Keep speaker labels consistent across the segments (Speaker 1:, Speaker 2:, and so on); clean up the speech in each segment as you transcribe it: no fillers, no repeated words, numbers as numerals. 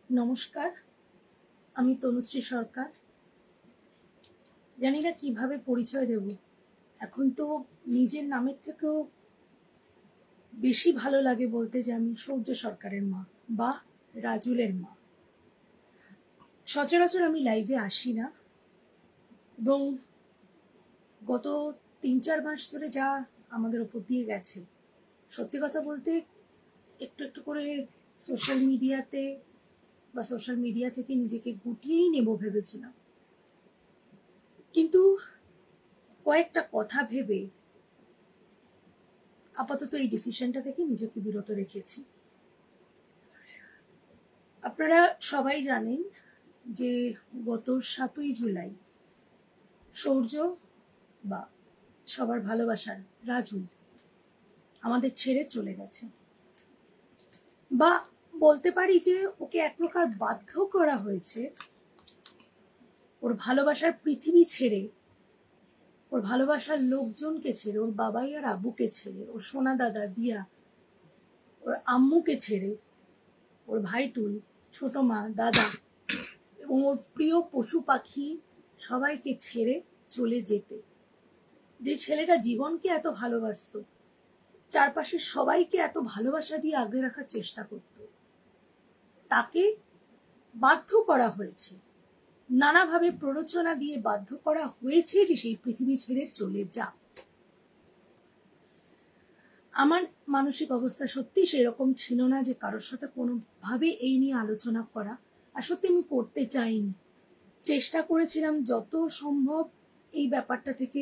Speaker 1: নমস্কার, আমি তনুশ্রী সরকার। জানি না কিভাবে পরিচয় দেব। এখন তো নিজের নামের থেকেও বেশি ভালো লাগে বলতে যে আমি সূর্য সরকারের মা বা রাজুলের মা। সচরাচর আমি লাইভে আসি না, এবং গত 3-4 মাস ধরে যা আমাদের ওপর দিয়ে গেছে, সত্যি কথা বলতে একটু একটু করে সোশ্যাল মিডিয়া থেকে নিজেকে গুটিয়েই নেব ভেবেছিলাম, কিন্তু কয়েকটা কথা ভেবে আপাতত এই ডিসিশনটা থেকে নিজেকে বিরত রেখেছি। আপনারা সবাই জানেন যে গত 7ই জুলাই সূর্য বা সবার ভালোবাসার রাজুল আমাদের ছেড়ে চলে গেছে, বা বলতে পারি যে ওকে এক প্রকার বাধ্য করা হয়েছে ওর ভালোবাসার পৃথিবী ছেড়ে, ওর ভালোবাসার লোকজনকে ছেড়ে, ওর বাবাই আর আব্বুকে ছেড়ে, ওর সোনা দাদা দিয়া, ওর আম্মুকে ছেড়ে, ওর ভাইটুল, ছোট মা, দাদা এবং ওর প্রিয় পশু পাখি সবাইকে ছেড়ে চলে যেতে। যে ছেলেটা জীবনকে এত ভালোবাসতো, চারপাশের সবাইকে এত ভালোবাসা দিয়ে আগলে রাখার চেষ্টা করত, তাকে বাধ্য করা হয়েছে, নানাভাবে প্ররোচনা দিয়ে বাধ্য করা হয়েছে যে সেই পৃথিবী ছেড়ে চলে যা। আমার মানসিক অবস্থা সত্যি সেরকম ছিল না যে কারোর সাথে কোনোভাবে এই নিয়ে আলোচনা করা, আর সত্যি আমি করতে চাইনি। চেষ্টা করেছিলাম যত সম্ভব এই ব্যাপারটা থেকে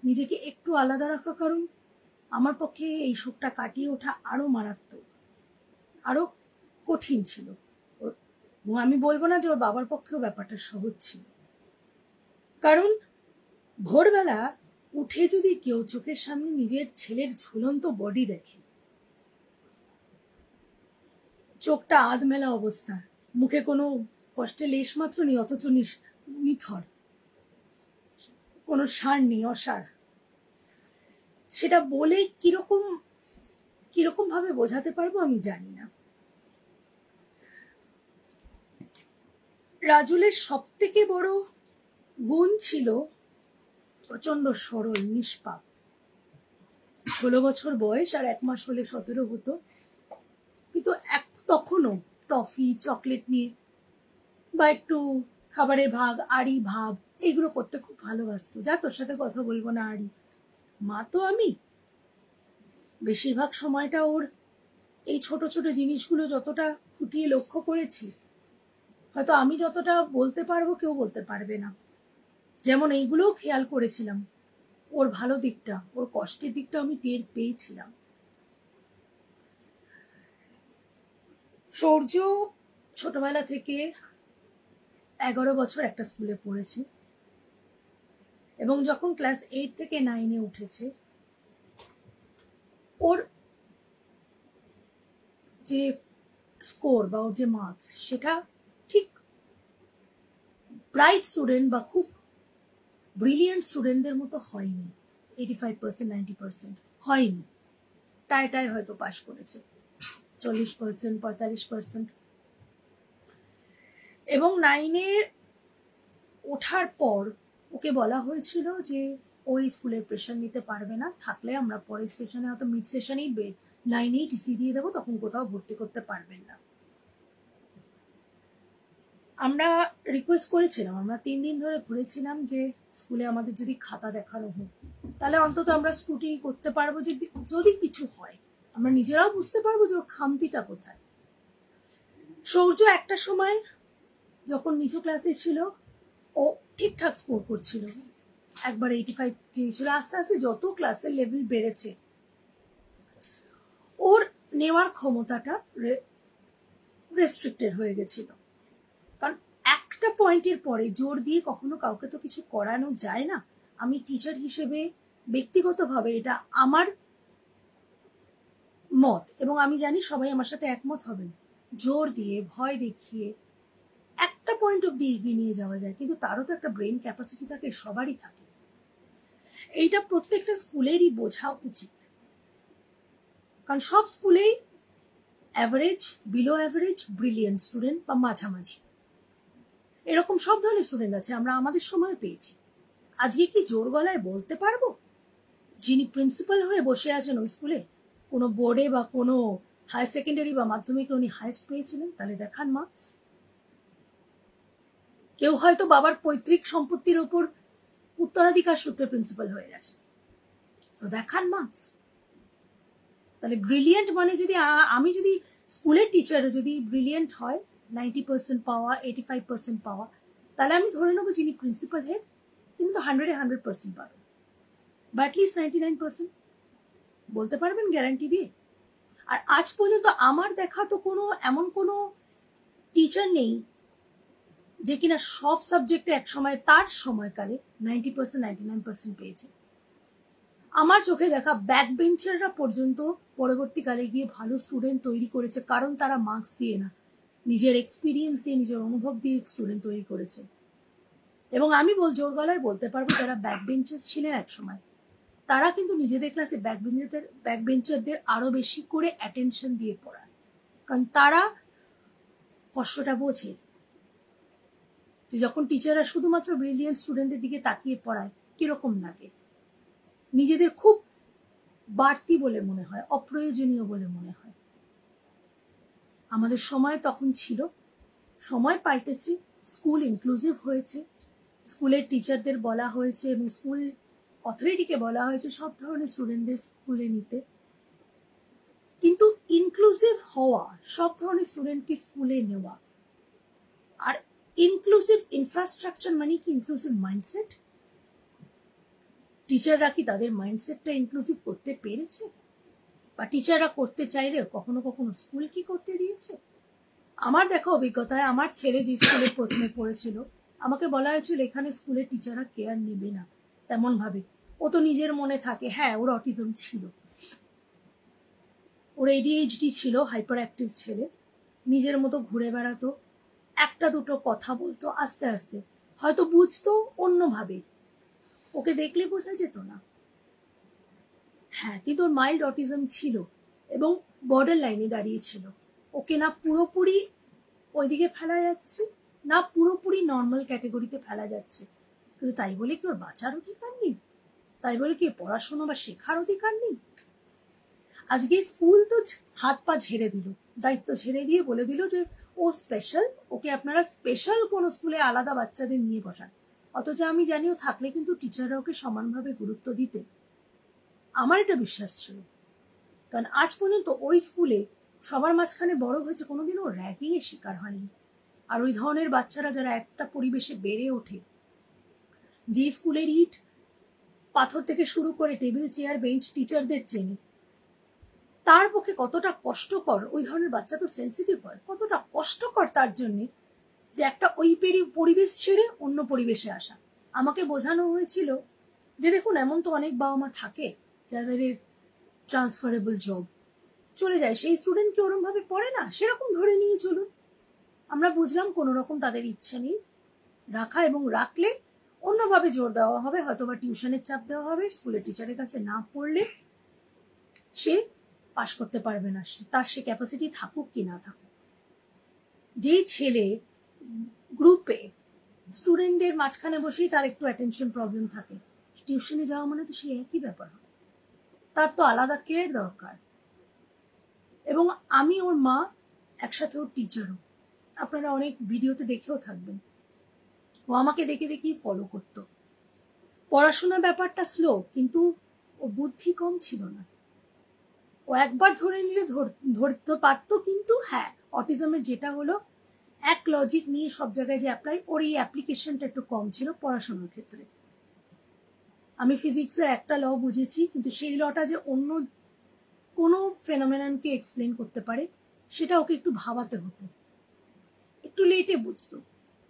Speaker 1: নিজেকে একটু আলাদা রাখা, কারণ আমার পক্ষে এই শোকটা কাটিয়ে ওঠা আরো মারাত্মক, আরো কঠিন ছিল। এবং আমি বলবো না যে ওর বাবার পক্ষেও ব্যাপারটা সহজ ছিল, কারণ ভোরবেলা উঠে যদি কেউ চোখের সামনে নিজের ছেলের ঝুলন্ত বডি দেখে, চোখটা আধমেলা অবস্থা, মুখে কোনো কষ্টের লেশ মাত্র নেই, অথচ নিথর, কোনো সার নেই, অসার, সেটা বলে কিরকম ভাবে বোঝাতে পারবো আমি জানি না। রাজুলের সব থেকে বড় গুণ ছিল প্রচন্ড সরল, নিষ্পাপ। 16 বছর বয়স আর 1 মাস হলে 17 হতো, কিন্তু তখনও টফি চকলেট নিয়ে বা একটু খাবারের ভাগ, আড়ি ভাব, এইগুলো করতে খুব ভালোবাসতো। যা, তোর সাথে কথা বলবো না আড়ি। মা তো আমি বেশিরভাগ সময়টা ওর এই ছোট ছোট জিনিসগুলো যতটা ফুটিয়ে লক্ষ্য করেছি, হয়তো আমি যতটা বলতে পারবো কেউ বলতে পারবে না। যেমন এইগুলোও খেয়াল করেছিলাম, ওর ভালো দিকটা, ওর কষ্টের দিকটা আমি টের পেয়েছিলাম। সূর্য ছোটবেলা থেকে 11 বছর একটা স্কুলে পড়েছে, এবং যখন ক্লাস 8 থেকে 9-এ উঠেছে, ওর যে স্কোর বা ওর যে মার্কস, সেটা ঠিক ব্রাইট স্টুডেন্ট বা খুব ব্রিলিয়েন্ট স্টুডেন্টদের মতো হয়নি। 85%, 90% হয়নি, টায় হয়তো পাশ করেছে, 40%, 45%। এবং 9-এ ওঠার পর ওকে বলা হয়েছিল যে ওই স্কুলের প্রেশার নিতে পারবে না, থাকলে আমরা পরের সেশনে, হয়তো মিড সেশনেই 9-এই টিসি দিয়ে দেবো, তখন কোথাও ভর্তি করতে পারবেন না। আমরা রিকোয়েস্ট করেছিলাম, আমরা 3 দিন ধরে ঘুরেছিলাম যে স্কুলে আমাদের যদি খাতা দেখানো হোক, তাহলে অন্তত আমরা স্ক্রুটিনি করতে পারবো, যে যদি কিছু হয় আমরা নিজেরাও বুঝতে পারবো যে ওর খামতিটা কোথায়। সূর্য একটা সময় যখন নিচু ক্লাসে ছিল, ও ঠিকঠাক স্কোর করছিল, একবার 85 পেয়েছিল। আস্তে আস্তে যত ক্লাসের লেভেল বেড়েছে, ওর নেওয়ার ক্ষমতাটা রেস্ট্রিক্টেড হয়ে গেছিল, কারণ একটা পয়েন্টের পরে জোর দিয়ে কখনো কাউকে তো কিছু করানো যায় না। আমি টিচার হিসেবে ব্যক্তিগতভাবে এটা আমার মত, এবং আমি জানি সবাই আমার সাথে একমত হবেন, জোর দিয়ে ভয় দেখিয়ে একটা পয়েন্ট অব্দি এগিয়ে নিয়ে যাওয়া যায়, কিন্তু তারও তো একটা ব্রেন ক্যাপাসিটি থাকে, সবারই থাকে। এইটা প্রত্যেকটা স্কুলেরই বোঝা উচিত, কারণ সব স্কুলেই average, below average, brilliant student বা মাঝামাঝি, এরকম সব ধরনের স্টুডেন্ট আছে, আমরা আমাদের সময় পেয়েছি। আজকে কি জোর গলায় বলতে পারবো যিনি প্রিন্সিপাল হয়ে বসে আছেন ওই স্কুলে, কোনো বোর্ডে বা কোনো হায়ার সেকেন্ডারি বা মাধ্যমিকে উনি হাইস্ট পেয়েছিলেন? তাহলে দেখান মার্কস। কেউ হয়তো বাবার পৈতৃক সম্পত্তির উপর উত্তরাধিকার সূত্রে প্রিন্সিপাল হয়ে গেছে, তো দেখান মার্কস। তাহলে ব্রিলিয়েন্ট মানে যদি আমি যদি স্কুলের টিচার যদি ব্রিলিয়েন্ট হয়, 90% পাওয়া, 85% পাওয়া, তাহলে আমি ধরে নেবো যিনি প্রিন্সিপাল হেড তিনি তো 100% পাবেন, বা অ্যাটলিস্ট 99% বলতে পারবেন গ্যারান্টি দিয়ে। আর আজ পর্যন্ত আমার দেখা তো এমন কোনো টিচার নেই যে কিনা সব সাবজেক্টে এক সময় তার সময়কালে 90%, 99% পেয়েছে। আমার চোখে দেখা ব্যাক বেঞ্চাররা পর্যন্ত পরবর্তীকালে গিয়ে ভালো স্টুডেন্ট তৈরি করেছে, কারণ তারা মার্কস দিয়ে না, নিজের এক্সপিরিয়েন্স দিয়ে, নিজের অনুভব দিয়ে স্টুডেন্ট তৈরি করেছে। এবং আমি জোর গলায় বলতে পারবো যারা ব্যাক বেঞ্চার্স ছিলেন এক সময়, তারা কিন্তু নিজেদের ক্লাসে ব্যাক বেঞ্চারদের আরো বেশি করে অ্যাটেনশন দিয়ে পড়ায়, কারণ তারা কষ্টটা বোঝে যে যখন টিচাররা শুধুমাত্র ব্রিলিয়েন্ট স্টুডেন্টদের দিকে তাকিয়ে পড়ায় কিরকম লাগে, নিজেদের খুব বাড়তি বলে মনে হয়, অপ্রয়োজনীয় বলে মনে হয়। আমাদের সময় তখন ছিল, সময় পাল্টেছে, স্কুল ইনক্লুসিভ হয়েছে, স্কুলের টিচারদের বলা হয়েছে এবং স্কুল অথরিটিকে বলা হয়েছে সব ধরনের স্টুডেন্টদের স্কুলে নিতে। কিন্তু ইনক্লুসিভ হওয়া, সব ধরনের স্টুডেন্টকে স্কুলে নেওয়া, আর ইনক্লুসিভ ইনফ্রাস্ট্রাকচার মানে কি ইনক্লুসিভ মাইন্ডসেট? টিচাররা কি তাদের মাইন্ডসেটটা ইনক্লুসিভ করতে পেরেছে? বা টিচাররা করতে চাইলে কখনো কখনো স্কুল কি করতে দিয়েছে? আমার দেখা অভিজ্ঞতায় আমার ছেলে যে স্কুলে প্রথমে পড়েছিল, আমাকে বলা হয়েছিল এখানে স্কুলের টিচাররা কেয়ার নেবে না তেমন ভাবে, ও তো নিজের মনে থাকে। হ্যাঁ, ওর অটিজম ছিল, ওর ADHD ছিল, হাইপার অ্যাক্টিভ ছেলে, নিজের মতো ঘুরে বেড়াতো, একটা দুটো কথা বলতো, আস্তে আস্তে হয়তো বুঝতো অন্যভাবে, ওকে দেখলে বোঝা যেত না। হ্যাঁ, কিন্তু ওর মাইল্ড অটিজম ছিল এবং বর্ডার লাইনে দাঁড়িয়েছিল। ওকে না পুরোপুরি ওইদিকে ফেলা যাচ্ছে, না পুরোপুরি নর্মাল ক্যাটেগরিতে ফেলা যাচ্ছে, কিন্তু তাই বলে কি ওর বাঁচার অধিকার নেই? তাই বলে কি পড়াশোনা বা শেখার অধিকার নেই? আজকে স্কুল তো হাত পা ঝেড়ে দিল, দায়িত্ব ঝেড়ে দিয়ে বলে দিল যে ও স্পেশাল, ওকে আপনারা স্পেশাল কোন স্কুলে আলাদা বাচ্চাদের নিয়ে বসান। অথচ আমি জানি ও থাকলে কিন্তু টিচাররা ওকে সমানভাবে গুরুত্ব দিতে। আমার এটা বিশ্বাস ছিল, কারণ আজ পর্যন্ত ওই স্কুলে সবার মাঝখানে বড় হয়েছে, কোনোদিনও র্যাগিং এর শিকার হয়নি। আর ওই ধরনের বাচ্চারা যারা একটা পরিবেশে বেড়ে ওঠে, যে স্কুলের ইট পাথর থেকে শুরু করে টেবিল চেয়ার বেঞ্চ টিচারদের চেনে, তার পক্ষে কতটা কষ্টকর, ওই ধরনের বাচ্চা তো সেন্সিটিভ হয়, কতটা কষ্টকর তার জন্য যে একটা ওই পরিবেশ ছেড়ে অন্য পরিবেশে আসা। আমাকে বোঝানো হয়েছিল যে দেখুন এমন তো অনেক বাবা মা থাকে যাদের ট্রান্সফারেবল জব চলে যায়, সেই স্টুডেন্ট কি ওরম ভাবে পড়ে না, সেরকম ধরে নিয়ে চলুন। আমরা বুঝলাম কোনো রকম তাদের ইচ্ছে নেই রাখা, এবং রাখলে অন্যভাবে জোর দেওয়া হবে, হয়তো বা টিউশনের চাপ দেওয়া হবে, স্কুলের টিচারের কাছে না পড়লে সে পাশ করতে পারবে না, তার সে ক্যাপাসিটি থাকুক কি না থাকুক। যেই ছেলে গ্রুপে স্টুডেন্টদের মাঝখানে বসেই তার একটু অ্যাটেনশন প্রবলেম থাকে, টিউশনে যাওয়া মানে তো সেই একই ব্যাপার হবে, তার তো আলাদা কেয়ার দরকার। এবং আমি ওর মা, একসাথে ওর টিচারও, আপনারা অনেক ভিডিওতে দেখেও থাকবেন, ও আমাকে দেখে দেখেই ফলো করতো। পড়াশোনার ব্যাপারটা স্লো, কিন্তু ও বুদ্ধি কম ছিল না, ও একবার ধরে নিলে ধরতে পারতো। কিন্তু হ্যাঁ, অটিজমের যেটা হলো এক লজিক নিয়ে সব জায়গায় যে অ্যাপ্লাই, ওর এই অ্যাপ্লিকেশনটা একটু কম ছিল পড়াশোনার ক্ষেত্রে। আমি ফিজিক্সের একটা ল বুঝেছি, কিন্তু সেই লটা যে অন্য কোনো ফেনোমেননকে এক্সপ্লেন করতে পারে সেটা ওকে একটু ভাবাতে হতো, একটু লেটে বুঝতো,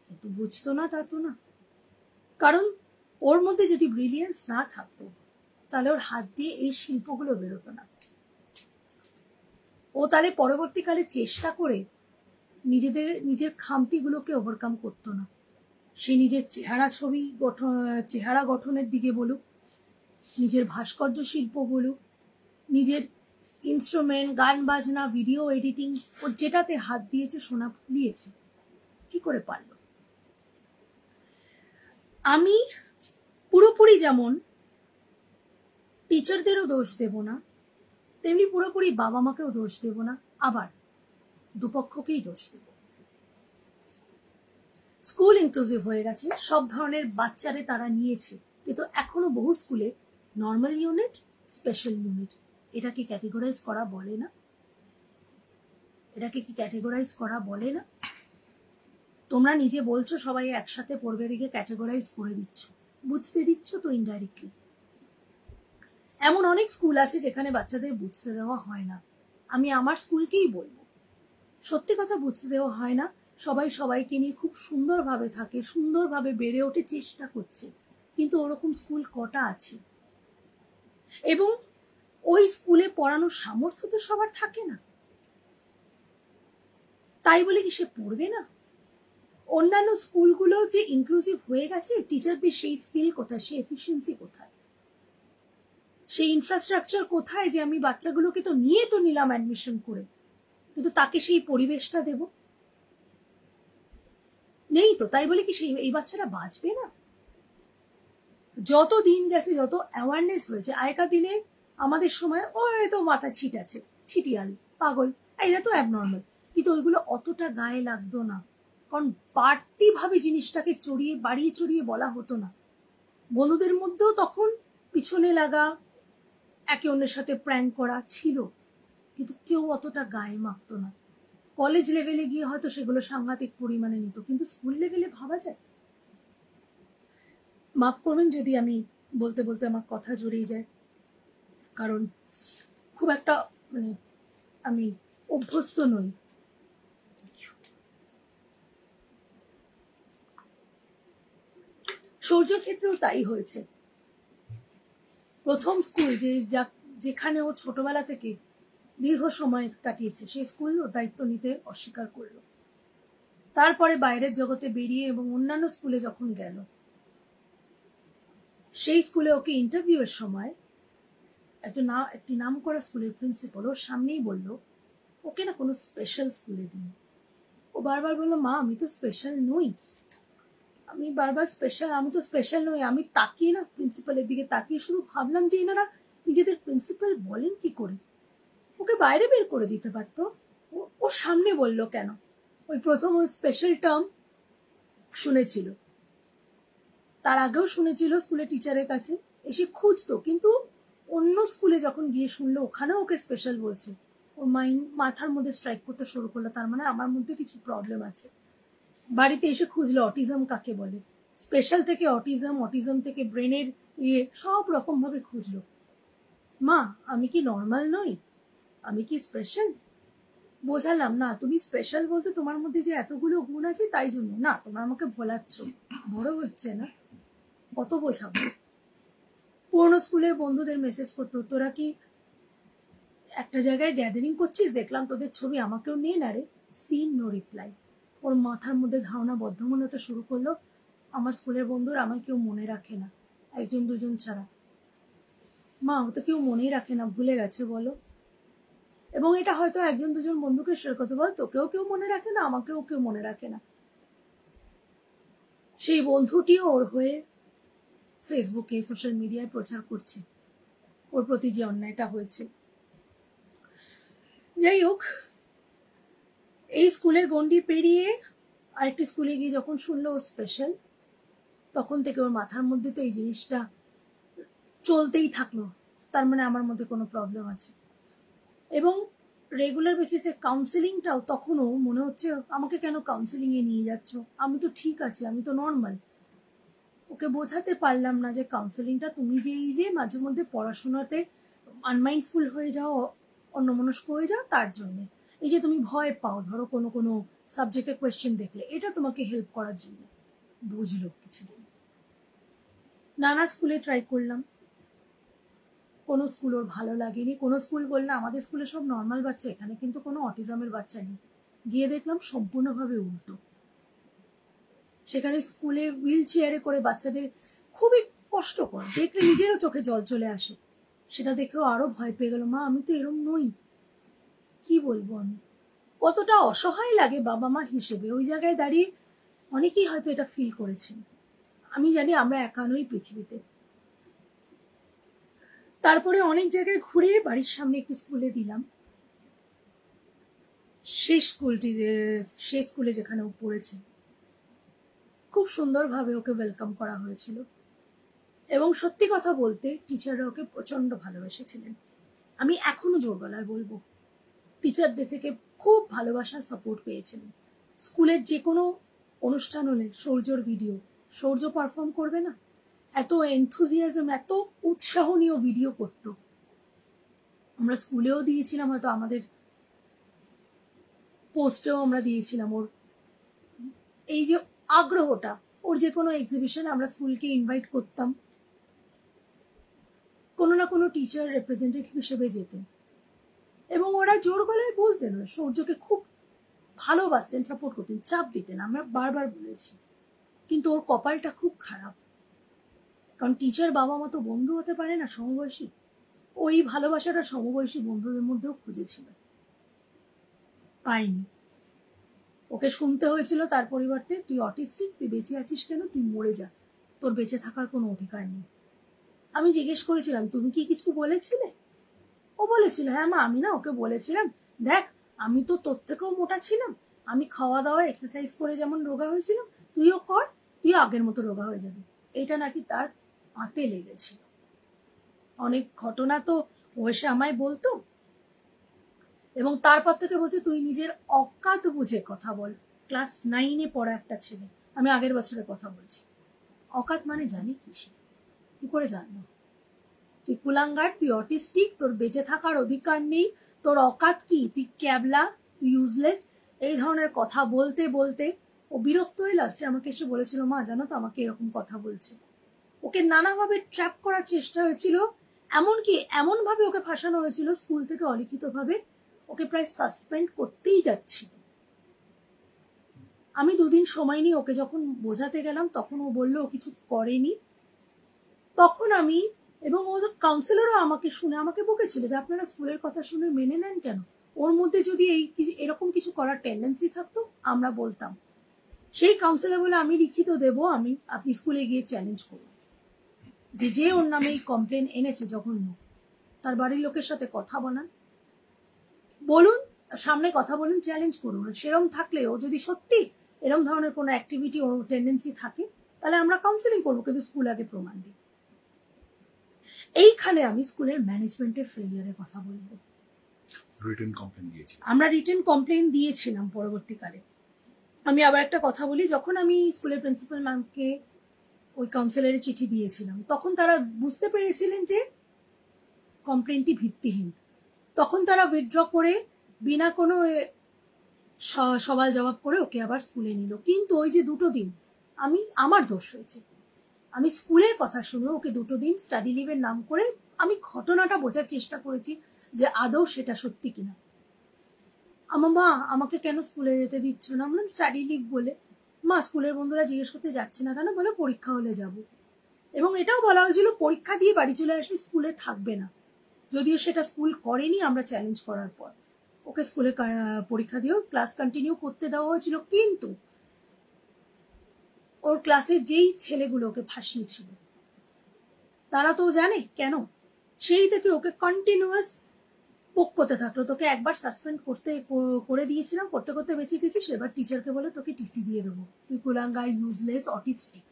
Speaker 1: কিন্তু বুঝতো না তা তো না। কারণ ওর মধ্যে যদি ব্রিলিয়েন্স না থাকতো তাহলে ওর হাত দিয়ে এই শিল্পগুলো বেরোতো না। ও তাহলে পরবর্তীকালে চেষ্টা করে নিজের খামতিগুলোকে ওভারকাম করতো না। সে নিজের চেহারা গঠনের দিকে বলুক, নিজের ভাস্কর্য শিল্প বলুক, নিজের ইনস্ট্রুমেন্ট, গান বাজনা, ভিডিও এডিটিং, ও যেটাতে হাত দিয়েছে সোনা ফুলিয়েছে। কি করে পারলো? আমি পুরোপুরি যেমন টিচারদেরও দোষ দেব না, তেমনি পুরোপুরি বাবা মাকেও দোষ দেব না, আবার দুপক্ষকেই দোষ দেব। স্কুল ইনক্লুসিভ হয়ে গেছে, সব ধরনের বাচ্চারে তারা নিয়েছে, কিন্তু এখনো বহু স্কুলে নর্মাল ইউনিট, স্পেশাল ইউনিট, এটাকে ক্যাটেগরাইজ করা বলে না? এটাকে কি ক্যাটেগরাইজ করা বলে না? তোমরা নিজে বলছো সবাই একসাথে পড়বে, দিকে ক্যাটেগরাইজ করে দিচ্ছ, বুঝতে দিচ্ছ তো ইনডাইরেক্টলি। এমন অনেক স্কুল আছে যেখানে বাচ্চাদের বুঝতে দেওয়া হয় না। আমি আমার স্কুলকেই বলবো, সত্যি কথা, বুঝতে দেওয়া হয় না। সবাই সবাইকে নিয়ে খুব সুন্দরভাবে থাকে, সুন্দরভাবে বেড়ে ওঠে, চেষ্টা করছে, কিন্তু ওরকম স্কুল কটা আছে? এবং ওই স্কুলে পড়ানোর সামর্থ্য তো সবার থাকে না, তাই বলে কি সে পড়বে না? অন্যান্য স্কুলগুলো যে ইনক্লুসিভ হয়ে গেছে, টিচারদের সেই স্কিল কোথায়, সেই এফিসিয়েন্সি কোথায়, সেই ইনফ্রাস্ট্রাকচার কোথায় যে আমি বাচ্চাগুলোকে তো নিয়ে তো নিলাম অ্যাডমিশন করে, কিন্তু তাকে সেই পরিবেশটা দেব? নেই তো, তাই বলে কি সেই এই বাচ্চারা বাঁচবে না? যত দিন গেছে, যত অ্যাওয়ারনেস হয়েছে, আগেকার দিনে আমাদের সময় ওই তো মাথা ছিট আছে, ছিটিয়াল, পাগল, এটা তো অ্যাবনর্মাল, কিন্তু ওইগুলো অতটা গায়ে লাগতো না, কারণ বাড়তি ভাবে জিনিসটাকে বাড়িয়ে চড়িয়ে বলা হতো না। বন্ধুদের মধ্যেও তখন পিছনে লাগা, একে অন্যের সাথে প্র্যাঙ্ক করা ছিল, কিন্তু কেউ অতটা গায়ে মাখতো না। কলেজ লেভেলে গিয়ে হয়তো সেগুলো সাংঘাতিক পরিমাণে নিত, কিন্তু স্কুল লেভেলে ভাবা যায়? মাফ করবেন যদি আমি বলতে বলতে আমার কথা জড়িয়ে যায়, কারণ খুব একটা আমি অভ্যস্ত নই। সূর্যর ক্ষেত্রেও তাই হয়েছে। প্রথম স্কুল যেখানে ও ছোটবেলা থেকে দীর্ঘ সময় কাটিয়েছে, সেই স্কুল ও দায়িত্ব নিতে অস্বীকার করলো। তারপরে বাইরের জগতে বেরিয়ে এবং অন্যান্য স্কুলে যখন গেল, সেই স্কুলে ওকে ইন্টারভিউ এর সময় একটি নাম করা স্কুলের প্রিন্সিপাল ওর সামনেই বলল, ওকে না কোনো স্পেশাল স্কুলে দিন। ও বারবার বললো, মা আমি তো স্পেশাল নই, আমি তো স্পেশাল নই। আমি তাকিয়ে না প্রিন্সিপালের দিকে তাকিয়ে শুধু ভাবলাম যে এনারা নিজেদের প্রিন্সিপাল বলেন কি করে? ওকে বাইরে বের করে দিতে পারতো, ওর সামনে বললো কেন? ওই প্রথম ওই স্পেশাল টার্ম শুনেছিল, তার আগেও শুনেছিল স্কুলের টিচারের কাছে, এসে খুঁজতো, কিন্তু অন্য স্কুলে যখন গিয়ে শুনলো ওখানেও ওকে স্পেশাল বলছে, ওর মাথার মধ্যে স্ট্রাইক করতে শুরু করলো, তার মানে আমার মধ্যে কিছু প্রবলেম আছে। বাড়িতে এসে খুঁজলো অটিজম কাকে বলে, স্পেশাল থেকে অটিজম থেকে ব্রেনের সব রকম ভাবে খুঁজলো। মা আমি কি নর্মাল নই? আমি কি স্পেশাল? বোঝালাম, না তুমি স্পেশাল বলতে তোমার মধ্যে যে এতগুলো গুণ আছে তাই জন্য না, তোমরা আমাকে ভোলাচ্ছ, বড় হচ্ছে না, কত বোঝাবো? পুরোনো স্কুলের বন্ধুদের মেসেজ করতো, তোরা কি একটা জায়গায় গ্যাদারিং করছিস, দেখলাম তোদের ছবি, আমাকেও নিয়ে না রে। Scene, no reply. ওর মাথার মধ্যে ধারণা বদ্ধমূল হতে শুরু করলো, আমার স্কুলের বন্ধুরা আমায় কেউ মনে রাখে না, একজন দুজন ছাড়া। মা ও তো কেউ মনেই রাখে না, ভুলে গেছে বলো। এবং এটা হয়তো একজন দুজন বন্ধুকে শেয়ার করতে, বল তোকেও কেউ মনে রাখে না, আমাকেও কেউ মনে রাখে না। সেই বন্ধুটিও ওর হয়ে ফেসবুকে, সোশ্যাল মিডিয়ায় প্রচার করছে ওর প্রতি যে অন্যায়টা হয়েছে। যাই হোক, এই স্কুলের গন্ডি পেরিয়ে আরেকটি স্কুলে গিয়ে যখন শুনলো ও স্পেশাল, তখন থেকে ওর মাথার মধ্যে তো এই জিনিসটা চলতেই থাকলো, তার মানে আমার মধ্যে কোনো প্রবলেম আছে। এবং রেগুলার বেসিসে কাউন্সেলিংটাও তখনও মনে হচ্ছে, আমাকে কেন কাউন্সেলিং এ নিয়ে যাচ্ছ, আমি তো ঠিক আছি, আমি তো নর্মাল। ওকে বোঝাতে পারলাম না যে কাউন্সেলিংটা তুমি যে মাঝে মধ্যে পড়াশোনাতে আনমাইন্ডফুল হয়ে যাও, অন্যমনস্ক হয়ে যাও, তার জন্য। এই যে তুমি ভয় পাও ধরো কোনো সাবজেক্টে কোয়েশ্চেন দেখলে, এটা তোমাকে হেল্প করার জন্য। বুঝলো কিছুদিন, নানা স্কুলে ট্রাই করলাম, কোনো স্কুল ওর ভালো লাগেনি। কোনো স্কুল বললে আমাদের স্কুলে সব নর্মাল বাচ্চা, এখানে কিন্তু কোনো অটিজমের বাচ্চা নেই। গিয়ে দেখলাম সম্পূর্ণভাবে উল্টো। সেখানে স্কুলে হুইল চেয়ারে করে বাচ্চাদের খুবই কষ্টকর, দেখলে নিজেরও চোখে জল চলে আসে। সেটা দেখেও আরো ভয় পেয়ে গেল, মা আমি তো এরম নই, কি বলবো আমি। কতটা অসহায় লাগে বাবা মা হিসেবে। ওই জায়গায় দাঁড়িয়ে অনেকেই হয়তো এটা ফিল করেছেন। আমি জানি আমরা একা নই পৃথিবীতে। তারপরে অনেক জায়গায় ঘুরে বাড়ির সামনে একটি স্কুলে দিলাম। সেই স্কুলে যেখানে ও পড়েছে খুব সুন্দরভাবে ওকে ওয়েলকাম করা হয়েছিল, এবং সত্যি কথা বলতে টিচাররা ওকে প্রচন্ড ভালোবেসেছিলেন। আমি এখনো জোর গলায় বলবো টিচারদের থেকে খুব ভালোবাসার সাপোর্ট পেয়েছিলেন। স্কুলের যে কোনো অনুষ্ঠান হলে সৌর্যর ভিডিও, সৌর্য পারফর্ম করবে না, এত এনথুজিয়াজম, এত উৎসাহ নিয়ে ভিডিও করতো। আমরা স্কুলেও দিয়েছিলাম, হয়তো আমাদের পোস্টেও আমরা দিয়েছিলাম ওর এই যে আগ্রহটা। ওর যে কোনো এক্সিবিশনে আমরা স্কুলকে ইনভাইট করতাম, কোনো না কোনো টিচার রিপ্রেজেন্টেটিভ হিসেবে যেতেন, এবং ওরা জোর গলায় বলতেন, সৌর্যকে খুব ভালোবাসতেন, সাপোর্ট করতেন, চাপ দিতেন। আমরা বারবার বলেছি, কিন্তু ওর কপালটা খুব খারাপ, কারণ টিচার বাবা মা তো বন্ধু হতে পারে না সমবয়সী। ওই ভালোবাসাটা সমবয়সী বন্ধুদের মধ্যেও খুঁজেছিল, পাইনি। ওকে শুনতে হয়েছিল তার পরিবর্তে, তুই অটিস্টিক, তুই বেঁচে আছিস কেন, তুই মরে যা, তোর বেঁচে থাকার কোনো অধিকার নেই। আমি জিজ্ঞেস করেছিলাম, তুমি কি কিছু বলেছিলে? ও বলেছিল, হ্যাঁ মা, আমি না ওকে বলেছিলাম, দেখ আমি তো তোর থেকেও মোটা ছিলাম, আমি খাওয়া দাওয়া এক্সারসাইজ করে যেমন রোগা হয়েছিলাম, তুইও কর, তুই আগের মতো রোগা হয়ে যাবি। এটা নাকি তার হাতে লেগেছিল। অনেক ঘটনা তো ও এসে আমায় বলতো, এবং তারপর থেকে বলছে তুই নিজের অকাত বুঝে কথা বল। ক্লাস 9-এ পড়া একটা ছেলে, আমি আগের বছরের কথা বলছি। অকাত মানে জানি কিসে, কি করে জানবো? তুই কুলাঙ্গার, তুই অটিস্টিক, তোর বেঁচে থাকার অধিকার নেই, তোর অকাত কি, তুই ক্যাবলা, তুই ইউজলেস, এই ধরনের কথা বলতে বলতে ও বিরক্ত হয়ে লাস্টে আমাকে এসে বলেছিল, মা জানো তো আমাকে এরকম কথা বলছে। ওকে নানাভাবে ট্র্যাপ করার চেষ্টা হয়েছিল, এমনকি এমন ভাবে ওকে ফাঁসানো হয়েছিল স্কুল থেকে অলিখিতভাবে, ওকে প্রায় সাসপেন্ড করতেই যাচ্ছিল। আমি 2 দিন সময় নিয়ে ওকে যখন বোঝাতে গেলাম, তখন ও বললো ও কিছু করেনি। তখন আমি, এবং ওর কাউন্সিলরও আমাকে শুনে আমাকে বকেছিল যে আপনারা স্কুলের কথা শুনে মেনে নেন কেন, ওর মধ্যে যদি এরকম কিছু করার টেন্ডেন্সি থাকতো আমরা বলতাম। সেই কাউন্সিলর বলে, আমি লিখিত দেবো, আপনি স্কুলে গিয়ে চ্যালেঞ্জ করুন যে ওর নামে এই কমপ্লেন এনেছে জঘন্য, তার বাড়ির লোকের সাথে কথা বলুন, সামনে কথা বলুন, চ্যালেঞ্জ করুন। সেরকম থাকলে ও যদি সত্যি এরকম ধরনের কোনো অ্যাক্টিভিটি ওর টেন্ডেন্সি থাকে, তাহলে আমরা কাউন্সিলিং করবো, কিন্তু স্কুল আগে প্রমাণ দিই। এইখানে আমি স্কুলের ম্যানেজমেন্টের ফেলিয়ারের কথা বলবো। আমরা রিটেন কমপ্লেন দিয়েছিলাম পরবর্তীকালে। আমি আবার একটা কথা বলি, যখন আমি স্কুলের প্রিন্সিপাল ম্যামকে ওই কাউন্সিলরের চিঠি দিয়েছিলাম, তখন তারা বুঝতে পেরেছিলেন যে কমপ্লেনটি ভিত্তিহীন। তখন তারা উইথড্র করে বিনা কোনো সওয়াল জবাব করে ওকে আবার স্কুলে নিল। কিন্তু ওই যে 2 দিন আমার দোষ হয়েছে, আমি স্কুলের কথা শুনে ওকে 2 দিন স্টাডি লিভের নাম করে আমি ঘটনাটা বোঝার চেষ্টা করেছি যে আদৌ সেটা সত্যি কিনা। আমার মা আমাকে কেন স্কুলে যেতে দিচ্ছ না, আমরা স্টাডি লিভ বলে। মা স্কুলের বন্ধুরা জিজ্ঞেস করতে যাচ্ছে না কেন, বলে পরীক্ষা হলে যাব। এবং এটাও বলা হয়েছিল পরীক্ষা দিয়ে বাড়ি চলে আসবে, স্কুলে থাকবে না। যদিও সেটা স্কুল করেনি, আমরা চ্যালেঞ্জ করার পর ওকে স্কুলে পরীক্ষা দিয়েও ক্লাস কন্টিনিউ করতে দেওয়া হয়েছিল। কিন্তু ওর ক্লাসের যেই ছেলেগুলো ওকে ফাঁসিয়েছিল তারা তো জানে কেন, সেই থেকে ওকে কন্টিনিউয়াস পোক করতে থাকলো। তোকে একবার সাসপেন্ড করে দিয়েছিলাম, করতে করতে বেঁচে গেছিস, এবার টিচারকে বলে তোকে টিসি দিয়ে দেবো, তুই কুলাঙ্গার, ইউজলেস, অটিস্টিক।